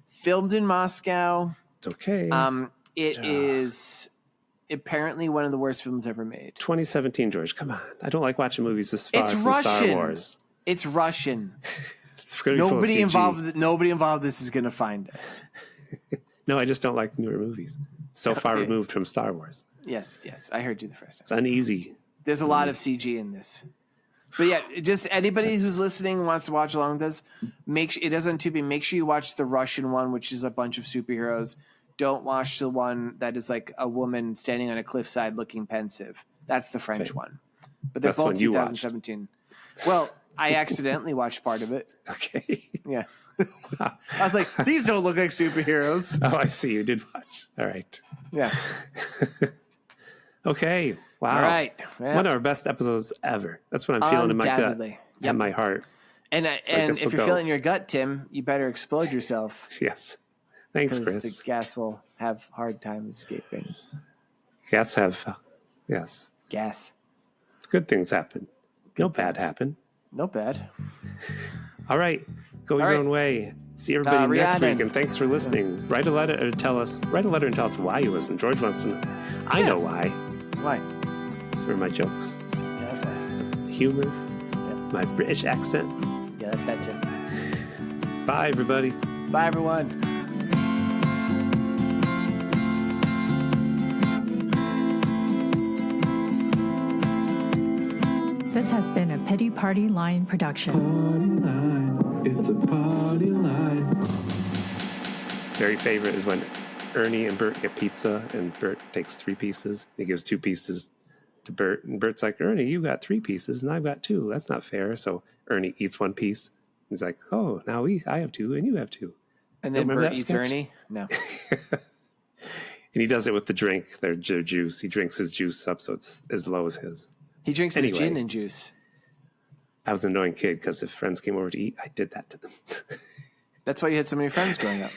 Filmed in Moscow. It's okay. It is apparently one of the worst films ever made. 2017, George. Come on. I don't like watching movies this far from Russian. Star Wars. It's Russian. It's nobody involved this is going to find us. No, I just don't like newer movies. So far removed from Star Wars. Yes. I heard you the first time. It's uneasy. There's a lot of CG in this. But yeah, just anybody who's listening wants to watch along with us, it does on Tubi. Make sure you watch the Russian one, which is a bunch of superheroes. Don't watch the one that is like a woman standing on a cliffside looking pensive. That's the French one. But they're both 2017. Well, I accidentally watched part of it. Okay. Yeah. I was like, these don't look like superheroes. Oh, I see. You did watch. All right. Yeah. Okay. Wow. All right. Yeah. One of our best episodes ever. That's what I'm feeling in my gut and my heart. And if you're feeling your gut, Tim, you better explode yourself. Yes. Thanks, Chris. The gas will have hard time escaping. Gas. Good things happen. No bad happen. No bad. All right. Go your own way. See everybody next week, and thanks for listening. Write a letter and tell us why you listen. George wants to know. I know why. Why? For my jokes. Yeah, that's why. Humor. Yeah. My British accent. Yeah, that's it. Bye, everybody. Bye, everyone. This has been a Pity Party Line production. Party line, it's a party line. Very favorite is when Ernie and Bert get pizza, and Bert takes 3 pieces. He gives 2 pieces to Bert, and Bert's like, Ernie, you got 3 pieces, and I've got 2. That's not fair. So Ernie eats 1 piece. He's like, oh, now I have 2, and you have 2. And then Bert eats Ernie? No. And he does it with the drink, their juice. He drinks his juice up so it's as low as his. He drinks his gin and juice. I was an annoying kid because if friends came over to eat, I did that to them. That's why you had so many friends growing up.